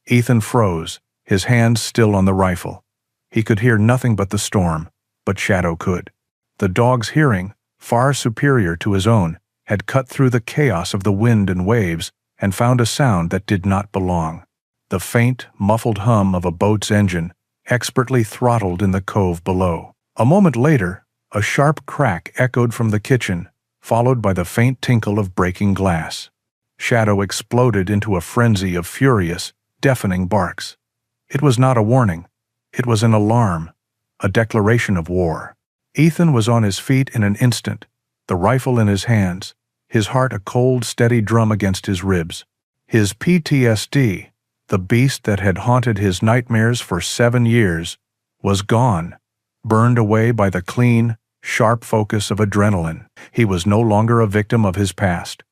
Ethan froze, his hands still on the rifle. He could hear nothing but the storm, but Shadow could. The dog's hearing, far superior to his own, had cut through the chaos of the wind and waves and found a sound that did not belong. The faint, muffled hum of a boat's engine, expertly throttled in the cove below. A moment later, a sharp crack echoed from the kitchen, followed by the faint tinkle of breaking glass. Shadow exploded into a frenzy of furious, deafening barks. It was not a warning. It was an alarm, a declaration of war. Ethan was on his feet in an instant, the rifle in his hands, his heart a cold, steady drum against his ribs. His PTSD, the beast that had haunted his nightmares for 7 years, was gone, burned away by the clean, sharp focus of adrenaline. He was no longer a victim of his past.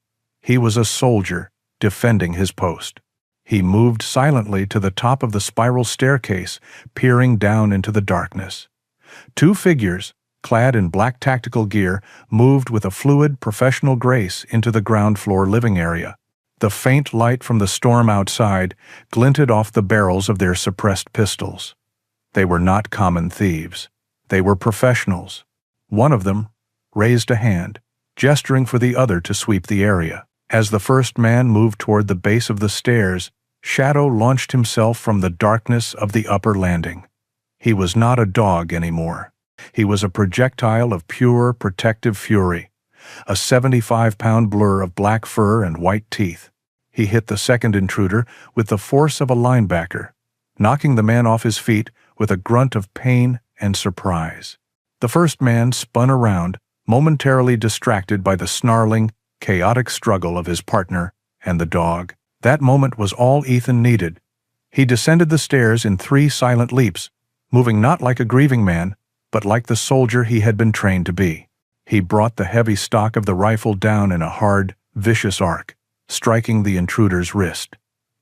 He was a soldier, defending his post. He moved silently to the top of the spiral staircase, peering down into the darkness. Two figures, clad in black tactical gear, moved with a fluid, professional grace into the ground floor living area. The faint light from the storm outside glinted off the barrels of their suppressed pistols. They were not common thieves. They were professionals. One of them raised a hand, gesturing for the other to sweep the area. As the first man moved toward the base of the stairs, Shadow launched himself from the darkness of the upper landing. He was not a dog anymore. He was a projectile of pure, protective fury, a 75-pound blur of black fur and white teeth. He hit the second intruder with the force of a linebacker, knocking the man off his feet with a grunt of pain and surprise. The first man spun around, momentarily distracted by the snarling, chaotic struggle of his partner and the dog. That moment was all Ethan needed. He descended the stairs in 3 silent leaps, moving not like a grieving man, but like the soldier he had been trained to be. He brought the heavy stock of the rifle down in a hard, vicious arc, striking the intruder's wrist.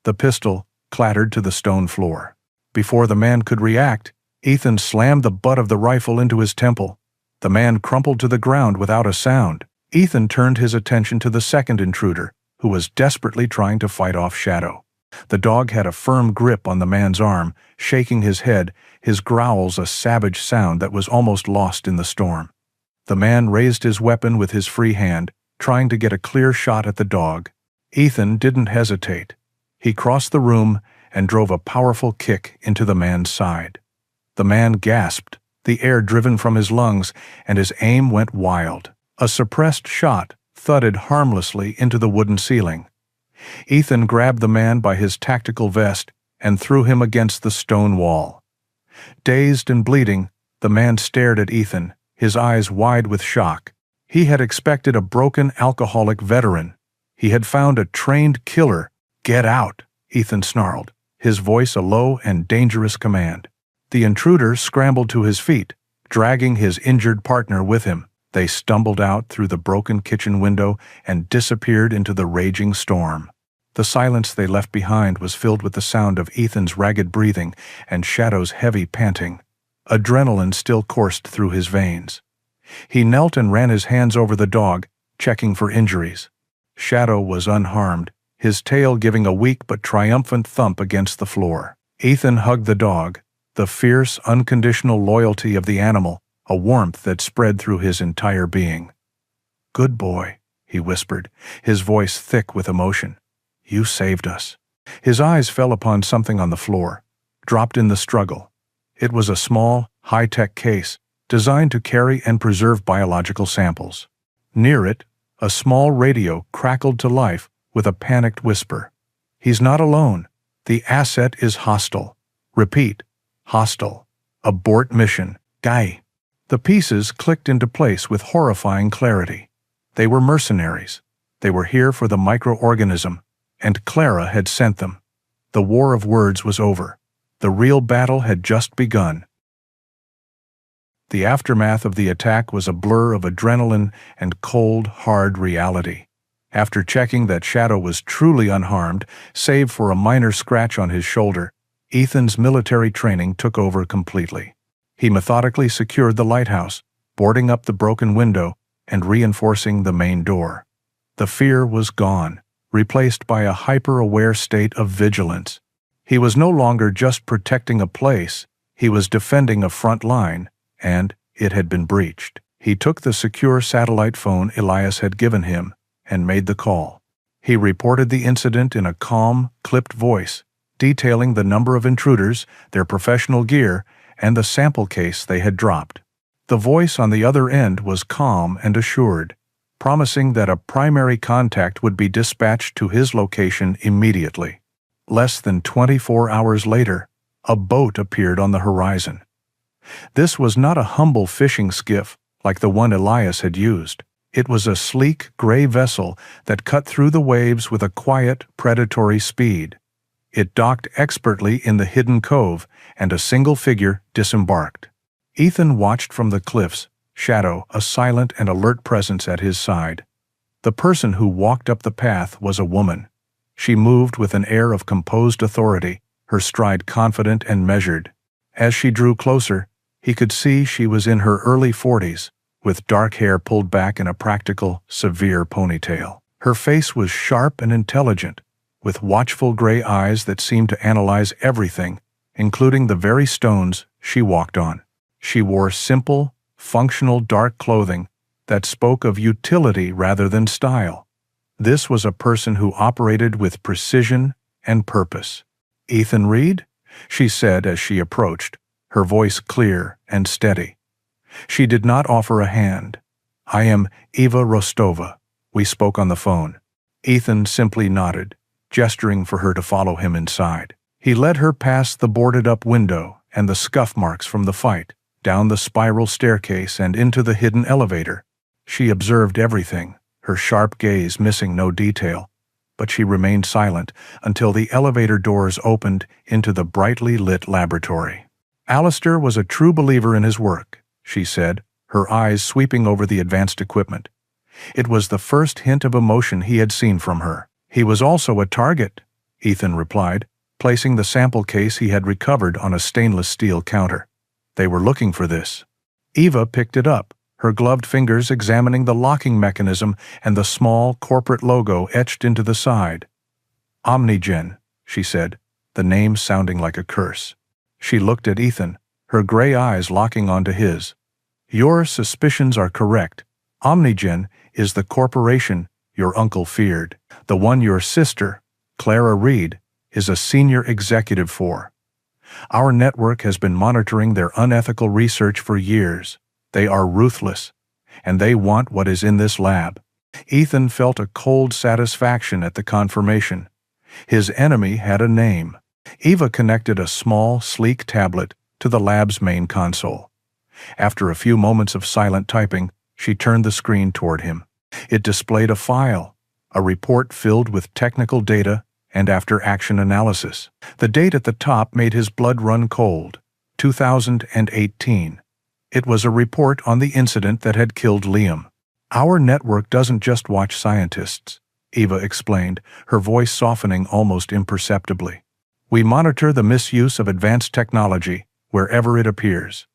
The pistol clattered to the stone floor. Before the man could react, Ethan slammed the butt of the rifle into his temple. The man crumpled to the ground without a sound. Ethan turned his attention to the second intruder, who was desperately trying to fight off Shadow. The dog had a firm grip on the man's arm, shaking his head, his growls a savage sound that was almost lost in the storm. The man raised his weapon with his free hand, trying to get a clear shot at the dog. Ethan didn't hesitate. He crossed the room and drove a powerful kick into the man's side. The man gasped, the air driven from his lungs, and his aim went wild. A suppressed shot thudded harmlessly into the wooden ceiling. Ethan grabbed the man by his tactical vest and threw him against the stone wall. Dazed and bleeding, the man stared at Ethan, his eyes wide with shock. He had expected a broken alcoholic veteran. He had found a trained killer. "Get out," Ethan snarled, his voice a low and dangerous command. The intruder scrambled to his feet, dragging his injured partner with him. They stumbled out through the broken kitchen window and disappeared into the raging storm. The silence they left behind was filled with the sound of Ethan's ragged breathing and Shadow's heavy panting. Adrenaline still coursed through his veins. He knelt and ran his hands over the dog, checking for injuries. Shadow was unharmed, his tail giving a weak but triumphant thump against the floor. Ethan hugged the dog, the fierce, unconditional loyalty of the animal, a warmth that spread through his entire being. "Good boy," he whispered, his voice thick with emotion. "You saved us." His eyes fell upon something on the floor, dropped in the struggle. It was a small, high-tech case, designed to carry and preserve biological samples. Near it, a small radio crackled to life with a panicked whisper. "He's not alone. The asset is hostile. Repeat, hostile. Abort mission. Guy." The pieces clicked into place with horrifying clarity. They were mercenaries. They were here for the microorganism, and Clara had sent them. The war of words was over. The real battle had just begun. The aftermath of the attack was a blur of adrenaline and cold, hard reality. After checking that Shadow was truly unharmed, save for a minor scratch on his shoulder, Ethan's military training took over completely. He methodically secured the lighthouse, boarding up the broken window and reinforcing the main door. The fear was gone, replaced by a hyper-aware state of vigilance. He was no longer just protecting a place, he was defending a front line, and it had been breached. He took the secure satellite phone Elias had given him and made the call. He reported the incident in a calm, clipped voice, detailing the number of intruders, their professional gear, and the sample case they had dropped. The voice on the other end was calm and assured, promising that a primary contact would be dispatched to his location immediately. Less than 24 hours later, a boat appeared on the horizon. This was not a humble fishing skiff like the one Elias had used. It was a sleek, gray vessel that cut through the waves with a quiet, predatory speed. It docked expertly in the hidden cove, and a single figure disembarked. Ethan watched from the cliffs, Shadow, a silent and alert presence at his side. The person who walked up the path was a woman. She moved with an air of composed authority, her stride confident and measured. As she drew closer, he could see she was in her early 40s, with dark hair pulled back in a practical, severe ponytail. Her face was sharp and intelligent, with watchful gray eyes that seemed to analyze everything, including the very stones she walked on. She wore simple, functional dark clothing that spoke of utility rather than style. This was a person who operated with precision and purpose. "Ethan Reed?" she said as she approached, her voice clear and steady. She did not offer a hand. "I am Eva Rostova. We spoke on the phone." Ethan simply nodded, gesturing for her to follow him inside. He led her past the boarded-up window and the scuff marks from the fight, down the spiral staircase and into the hidden elevator. She observed everything, her sharp gaze missing no detail, but she remained silent until the elevator doors opened into the brightly lit laboratory. "Alistair was a true believer in his work," she said, her eyes sweeping over the advanced equipment. It was the first hint of emotion he had seen from her. "He was also a target," Ethan replied, placing the sample case he had recovered on a stainless steel counter. "They were looking for this." Eva picked it up, her gloved fingers examining the locking mechanism and the small corporate logo etched into the side. "Omnigen," she said, the name sounding like a curse. She looked at Ethan, her gray eyes locking onto his. "Your suspicions are correct. Omnigen is the corporation your uncle feared, the one your sister, Clara Reed, is a senior executive for. Our network has been monitoring their unethical research for years. They are ruthless, and they want what is in this lab." Ethan felt a cold satisfaction at the confirmation. His enemy had a name. Eva connected a small, sleek tablet to the lab's main console. After a few moments of silent typing, she turned the screen toward him. It displayed a file, a report filled with technical data and after-action analysis. The date at the top made his blood run cold. 2018. It was a report on the incident that had killed Liam. "Our network doesn't just watch scientists," Eva explained, her voice softening almost imperceptibly. "We monitor the misuse of advanced technology wherever it appears.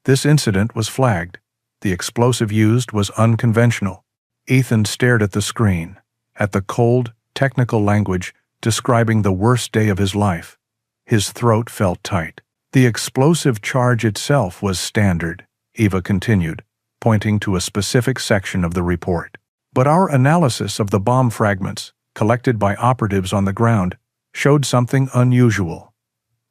This incident was flagged. The explosive used was unconventional." Ethan stared at the screen, at the cold, technical language describing the worst day of his life. His throat felt tight. "The explosive charge itself was standard," Eva continued, pointing to a specific section of the report. "But our analysis of the bomb fragments, collected by operatives on the ground, showed something unusual.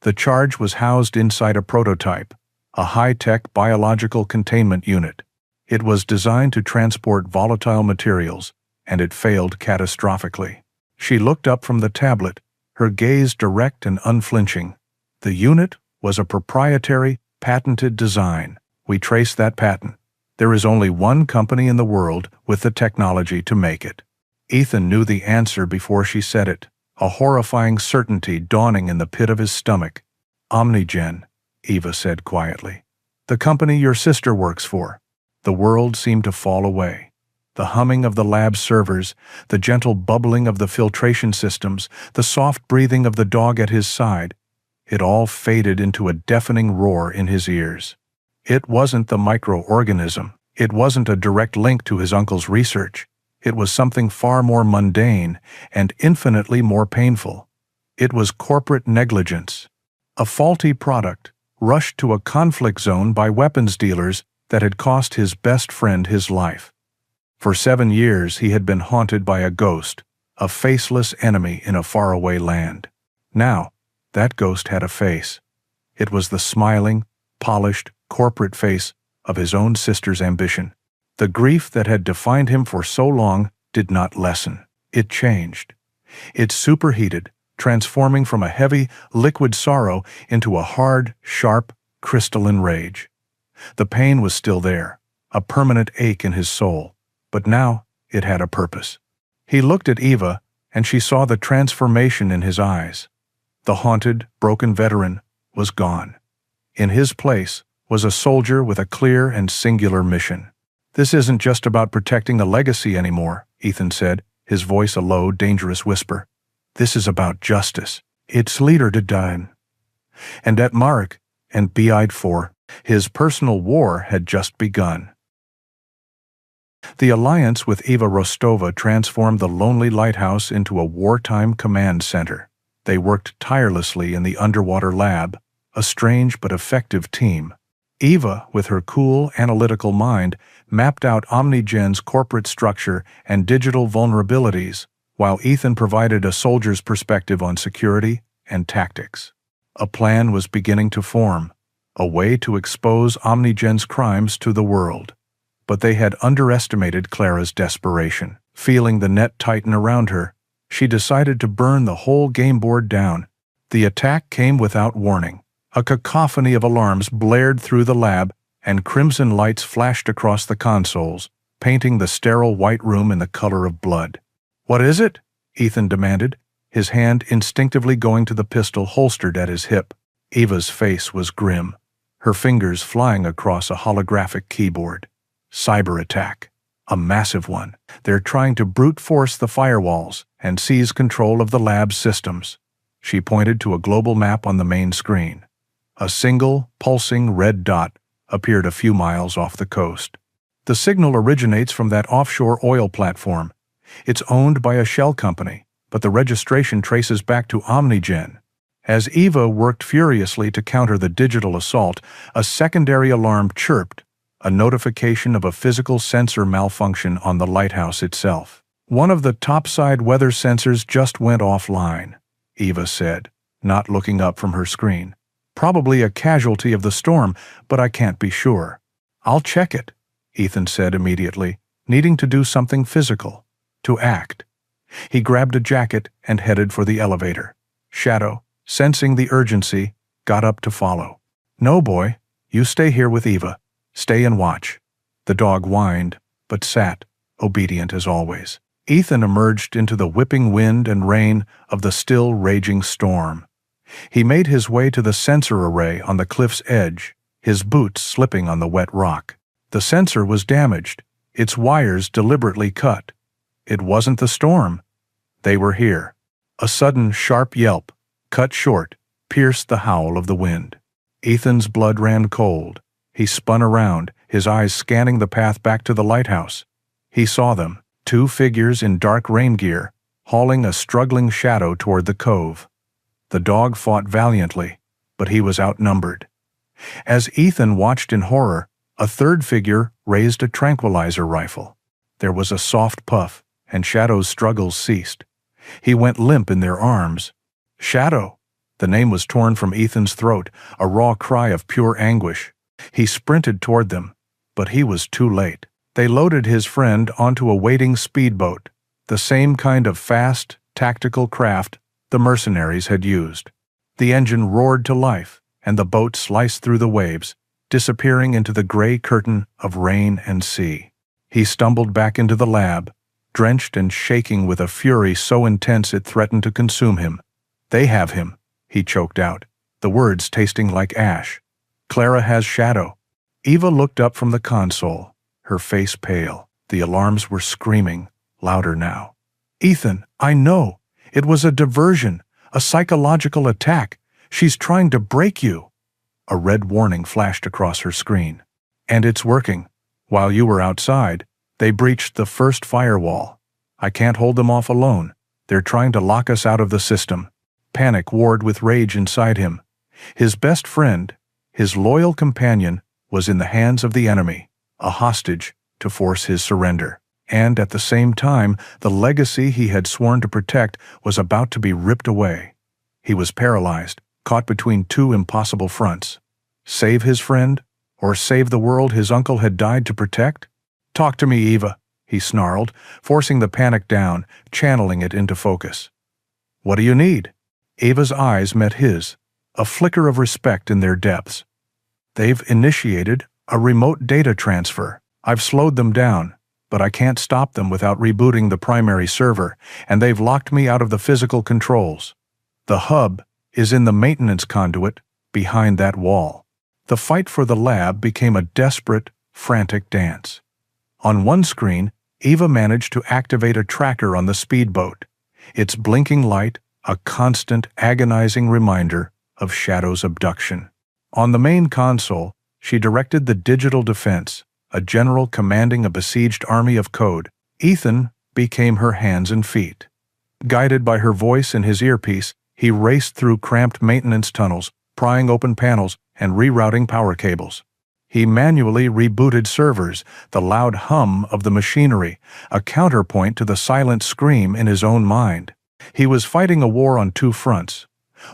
The charge was housed inside a prototype, a high-tech biological containment unit. It was designed to transport volatile materials, and it failed catastrophically." She looked up from the tablet, her gaze direct and unflinching. "The unit was a proprietary, patented design. We traced that patent. There is only one company in the world with the technology to make it." Ethan knew the answer before she said it, a horrifying certainty dawning in the pit of his stomach. "Omnigen," Eva said quietly. "The company your sister works for." The world seemed to fall away. The humming of the lab servers, the gentle bubbling of the filtration systems, the soft breathing of the dog at his side, it all faded into a deafening roar in his ears. It wasn't the microorganism. It wasn't a direct link to his uncle's research. It was something far more mundane and infinitely more painful. It was corporate negligence. A faulty product, rushed to a conflict zone by weapons dealers that had cost his best friend his life. For 7 years he had been haunted by a ghost, a faceless enemy in a faraway land. Now, that ghost had a face. It was the smiling, polished, corporate face of his own sister's ambition. The grief that had defined him for so long did not lessen. It changed. It superheated, transforming from a heavy, liquid sorrow into a hard, sharp, crystalline rage. The pain was still there, a permanent ache in his soul, but now it had a purpose. He looked at Eva, and she saw the transformation in his eyes. The haunted, broken veteran was gone. In his place was a soldier with a clear and singular mission. "This isn't just about protecting a legacy anymore," Ethan said, his voice a low, dangerous whisper. This is about justice. Its leader to die. And at Mark and Be-eyed for, his personal war had just begun. The alliance with Eva Rostova transformed the lonely lighthouse into a wartime command center. They worked tirelessly in the underwater lab, a strange but effective team. Eva, with her cool, analytical mind, mapped out Omnigen's corporate structure and digital vulnerabilities, while Ethan provided a soldier's perspective on security and tactics. A plan was beginning to form, a way to expose Omnigen's crimes to the world. But they had underestimated Clara's desperation. Feeling the net tighten around her, she decided to burn the whole game board down. The attack came without warning. A cacophony of alarms blared through the lab, and crimson lights flashed across the consoles, painting the sterile white room in the color of blood. "What is it?" Ethan demanded, his hand instinctively going to the pistol holstered at his hip. Eva's face was grim, her fingers flying across a holographic keyboard. "Cyber attack. A massive one. They're trying to brute force the firewalls and seize control of the lab's systems." She pointed to a global map on the main screen. A single, pulsing red dot appeared a few miles off the coast. "The signal originates from that offshore oil platform. It's owned by a shell company, but the registration traces back to Omnigen." As Eva worked furiously to counter the digital assault, a secondary alarm chirped, a notification of a physical sensor malfunction on the lighthouse itself. "One of the topside weather sensors just went offline," Eva said, not looking up from her screen. "Probably a casualty of the storm, but I can't be sure." "I'll check it," Ethan said immediately, needing to do something physical, to act. He grabbed a jacket and headed for the elevator. Shadow, sensing the urgency, got up to follow. "No, boy, you stay here with Eva. Stay and watch." The dog whined, but sat, obedient as always. Ethan emerged into the whipping wind and rain of the still raging storm. He made his way to the sensor array on the cliff's edge, his boots slipping on the wet rock. The sensor was damaged, its wires deliberately cut. It wasn't the storm. They were here. A sudden sharp yelp, cut short, pierced the howl of the wind. Ethan's blood ran cold. He spun around, his eyes scanning the path back to the lighthouse. He saw them, two figures in dark rain gear, hauling a struggling shadow toward the cove. The dog fought valiantly, but he was outnumbered. As Ethan watched in horror, a third figure raised a tranquilizer rifle. There was a soft puff, and Shadow's struggles ceased. He went limp in their arms. "Shadow!" The name was torn from Ethan's throat, a raw cry of pure anguish. He sprinted toward them, but he was too late. They loaded his friend onto a waiting speedboat, the same kind of fast, tactical craft the mercenaries had used. The engine roared to life, and the boat sliced through the waves, disappearing into the gray curtain of rain and sea. He stumbled back into the lab, drenched and shaking with a fury so intense it threatened to consume him. "They have him," he choked out, the words tasting like ash. "Clara has Shadow." Eva looked up from the console, her face pale. The alarms were screaming, louder now. "Ethan, I know. It was a diversion, a psychological attack. She's trying to break you." A red warning flashed across her screen. "And it's working. While you were outside, they breached the first firewall. I can't hold them off alone. They're trying to lock us out of the system." Panic warred with rage inside him. His best friend, his loyal companion, was in the hands of the enemy, a hostage to force his surrender. And at the same time, the legacy he had sworn to protect was about to be ripped away. He was paralyzed, caught between two impossible fronts. Save his friend, or save the world his uncle had died to protect? "Talk to me, Eva," he snarled, forcing the panic down, channeling it into focus. "What do you need?" Eva's eyes met his, a flicker of respect in their depths. "They've initiated a remote data transfer. I've slowed them down, but I can't stop them without rebooting the primary server, and they've locked me out of the physical controls. The hub is in the maintenance conduit behind that wall." The fight for the lab became a desperate, frantic dance. On one screen, Eva managed to activate a tracker on the speedboat. its blinking light a constant, agonizing reminder of Shadow's abduction. On the main console, she directed the digital defense, a general commanding a besieged army of code. Ethan became her hands and feet. Guided by her voice in his earpiece, he raced through cramped maintenance tunnels, prying open panels and rerouting power cables. He manually rebooted servers, the loud hum of the machinery, a counterpoint to the silent scream in his own mind. He was fighting a war on two fronts.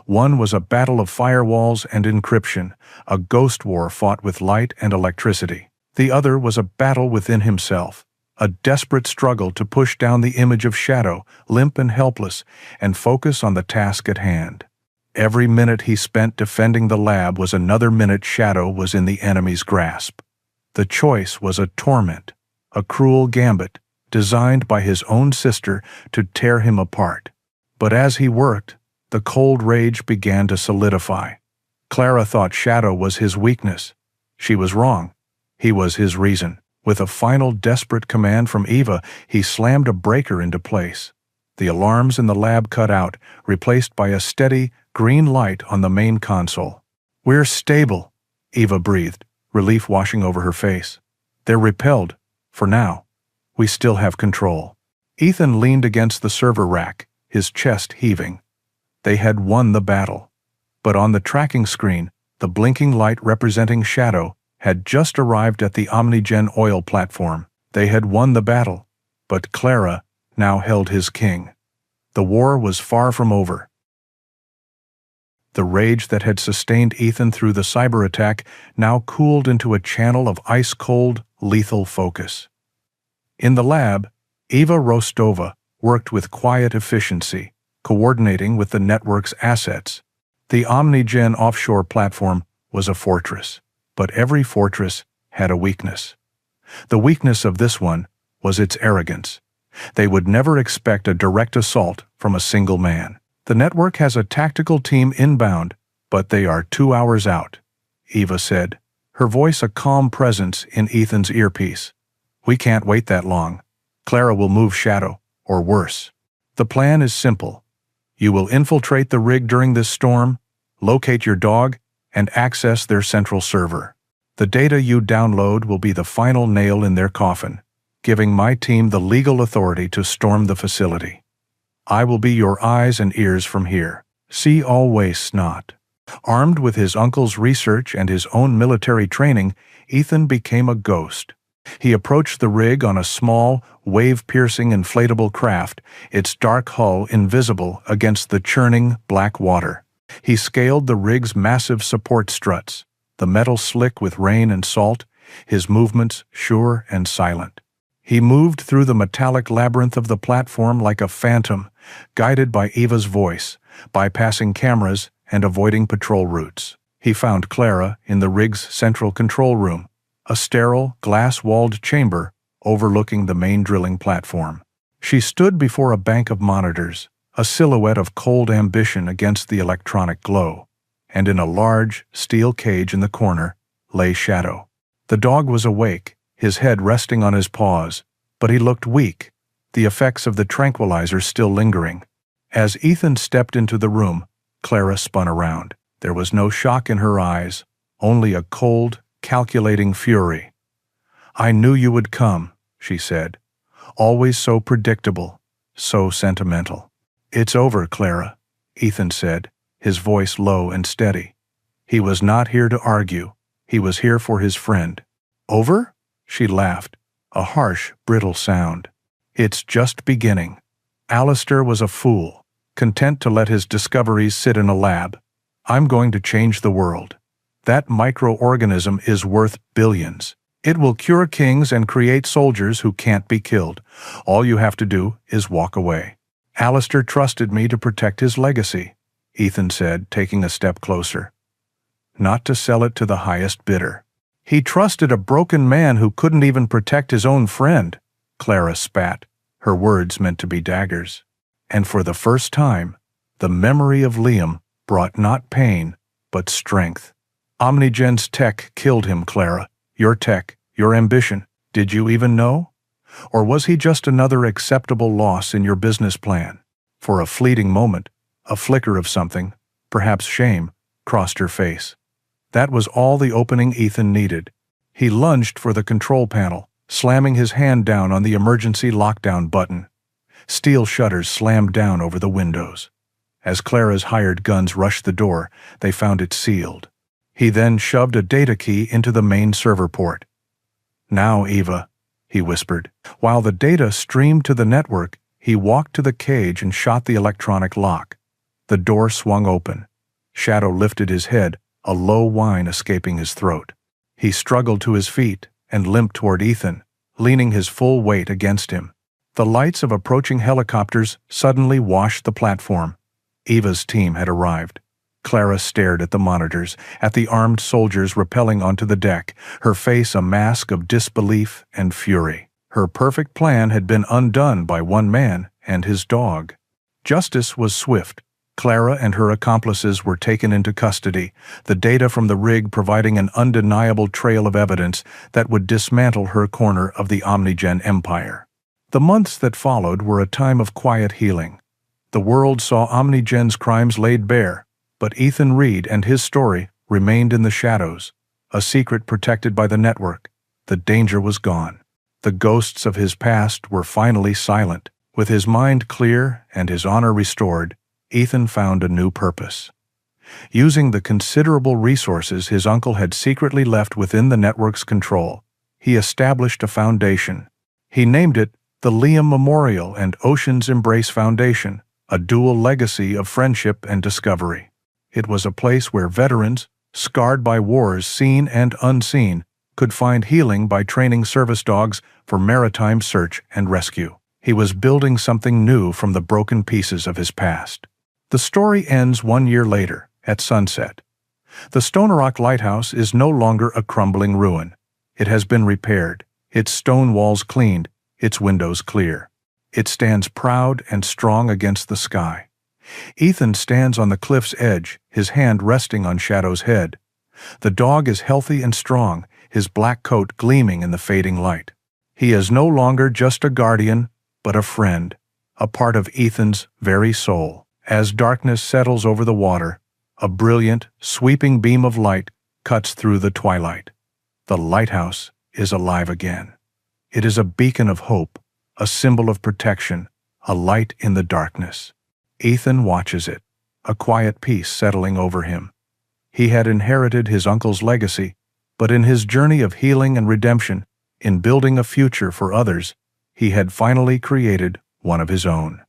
One was a battle of firewalls and encryption, a ghost war fought with light and electricity. The other was a battle within himself, a desperate struggle to push down the image of Shadow, limp and helpless, and focus on the task at hand. Every minute he spent defending the lab was another minute Shadow was in the enemy's grasp. The choice was a torment, a cruel gambit, designed by his own sister to tear him apart. But as he worked, the cold rage began to solidify. Clara thought Shadow was his weakness. She was wrong. He was his reason. With a final desperate command from Eva, he slammed a breaker into place. The alarms in the lab cut out, replaced by a steady, green light on the main console. "We're stable," Eva breathed, relief washing over her face. "They're repelled, for now. We still have control." Ethan leaned against the server rack, his chest heaving. They had won the battle. But on the tracking screen, the blinking light representing Shadow had just arrived at the Omnigen oil platform. They had won the battle, but Clara now held his king. The war was far from over. The rage that had sustained Ethan through the cyber attack now cooled into a channel of ice-cold, lethal focus. In the lab, Eva Rostova worked with quiet efficiency, coordinating with the network's assets. The Omnigen offshore platform was a fortress, but every fortress had a weakness. The weakness of this one was its arrogance. They would never expect a direct assault from a single man. "The network has a tactical team inbound, but they are 2 hours out," Eva said, her voice a calm presence in Ethan's earpiece. "We can't wait that long. Clara will move Shadow, or worse. The plan is simple. You will infiltrate the rig during this storm, locate your dog, and access their central server. The data you download will be the final nail in their coffin, giving my team the legal authority to storm the facility. I will be your eyes and ears from here. See always not." Armed with his uncle's research and his own military training, Ethan became a ghost. He approached the rig on a small, wave-piercing inflatable craft, its dark hull invisible against the churning, black water. He scaled the rig's massive support struts, the metal slick with rain and salt, his movements sure and silent. He moved through the metallic labyrinth of the platform like a phantom, guided by Eva's voice, bypassing cameras and avoiding patrol routes. He found Clara in the rig's central control room, a sterile, glass-walled chamber overlooking the main drilling platform. She stood before a bank of monitors, a silhouette of cold ambition against the electronic glow, and in a large, steel cage in the corner lay Shadow. The dog was awake, his head resting on his paws, but he looked weak, the effects of the tranquilizer still lingering. As Ethan stepped into the room, Clara spun around. There was no shock in her eyes, only a cold, calculating fury. "I knew you would come," she said. "Always so predictable, so sentimental." "It's over, Clara," Ethan said, his voice low and steady. He was not here to argue. He was here for his friend. "Over?" She laughed, a harsh, brittle sound. "It's just beginning." Alistair was a fool, content to let his discoveries sit in a lab. "I'm going to change the world. That microorganism is worth billions. It will cure kings and create soldiers who can't be killed. All you have to do is walk away." "Alistair trusted me to protect his legacy," Ethan said, taking a step closer. "Not to sell it to the highest bidder." "He trusted a broken man who couldn't even protect his own friend," Clara spat, her words meant to be daggers. And for the first time, the memory of Liam brought not pain, but strength. "Omnigen's tech killed him, Clara. Your tech, your ambition. Did you even know? Or was he just another acceptable loss in your business plan? For a fleeting moment, a flicker of something, perhaps shame, crossed her face. That was all the opening Ethan needed. He lunged for the control panel, slamming his hand down on the emergency lockdown button. Steel shutters slammed down over the windows. As Clara's hired guns rushed the door, they found it sealed. He then shoved a data key into the main server port. "Now, Eva," he whispered. While the data streamed to the network, he walked to the cage and shot the electronic lock. The door swung open. Shadow lifted his head, a low whine escaping his throat. He struggled to his feet and limped toward Ethan, leaning his full weight against him. The lights of approaching helicopters suddenly washed the platform. Eva's team had arrived. Clara stared at the monitors, at the armed soldiers rappelling onto the deck, her face a mask of disbelief and fury. Her perfect plan had been undone by one man and his dog. Justice was swift. Clara and her accomplices were taken into custody, the data from the rig providing an undeniable trail of evidence that would dismantle her corner of the Omnigen empire. The months that followed were a time of quiet healing. The world saw Omnigen's crimes laid bare, but Ethan Reed and his story remained in the shadows, a secret protected by the network. The danger was gone. The ghosts of his past were finally silent. With his mind clear and his honor restored, Ethan found a new purpose. Using the considerable resources his uncle had secretly left within the network's control, he established a foundation. He named it the Liam Memorial and Ocean's Embrace Foundation, a dual legacy of friendship and discovery. It was a place where veterans, scarred by wars seen and unseen, could find healing by training service dogs for maritime search and rescue. He was building something new from the broken pieces of his past. The story ends 1 year later, at sunset. The Stone Rock Lighthouse is no longer a crumbling ruin. It has been repaired, its stone walls cleaned, its windows clear. It stands proud and strong against the sky. Ethan stands on the cliff's edge, his hand resting on Shadow's head. The dog is healthy and strong, his black coat gleaming in the fading light. He is no longer just a guardian, but a friend, a part of Ethan's very soul. As darkness settles over the water, a brilliant, sweeping beam of light cuts through the twilight. The lighthouse is alive again. It is a beacon of hope, a symbol of protection, a light in the darkness. Ethan watches it, a quiet peace settling over him. He had inherited his uncle's legacy, but in his journey of healing and redemption, in building a future for others, he had finally created one of his own.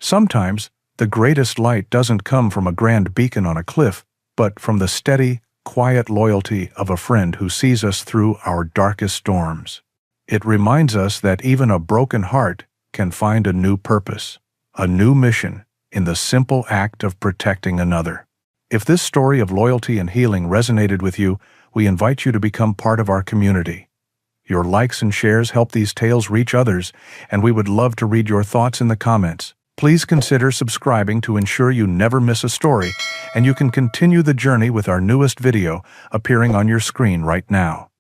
Sometimes, the greatest light doesn't come from a grand beacon on a cliff, but from the steady, quiet loyalty of a friend who sees us through our darkest storms. It reminds us that even a broken heart can find a new purpose, a new mission, in the simple act of protecting another. If this story of loyalty and healing resonated with you, we invite you to become part of our community. Your likes and shares help these tales reach others, and we would love to read your thoughts in the comments. Please consider subscribing to ensure you never miss a story, and you can continue the journey with our newest video appearing on your screen right now.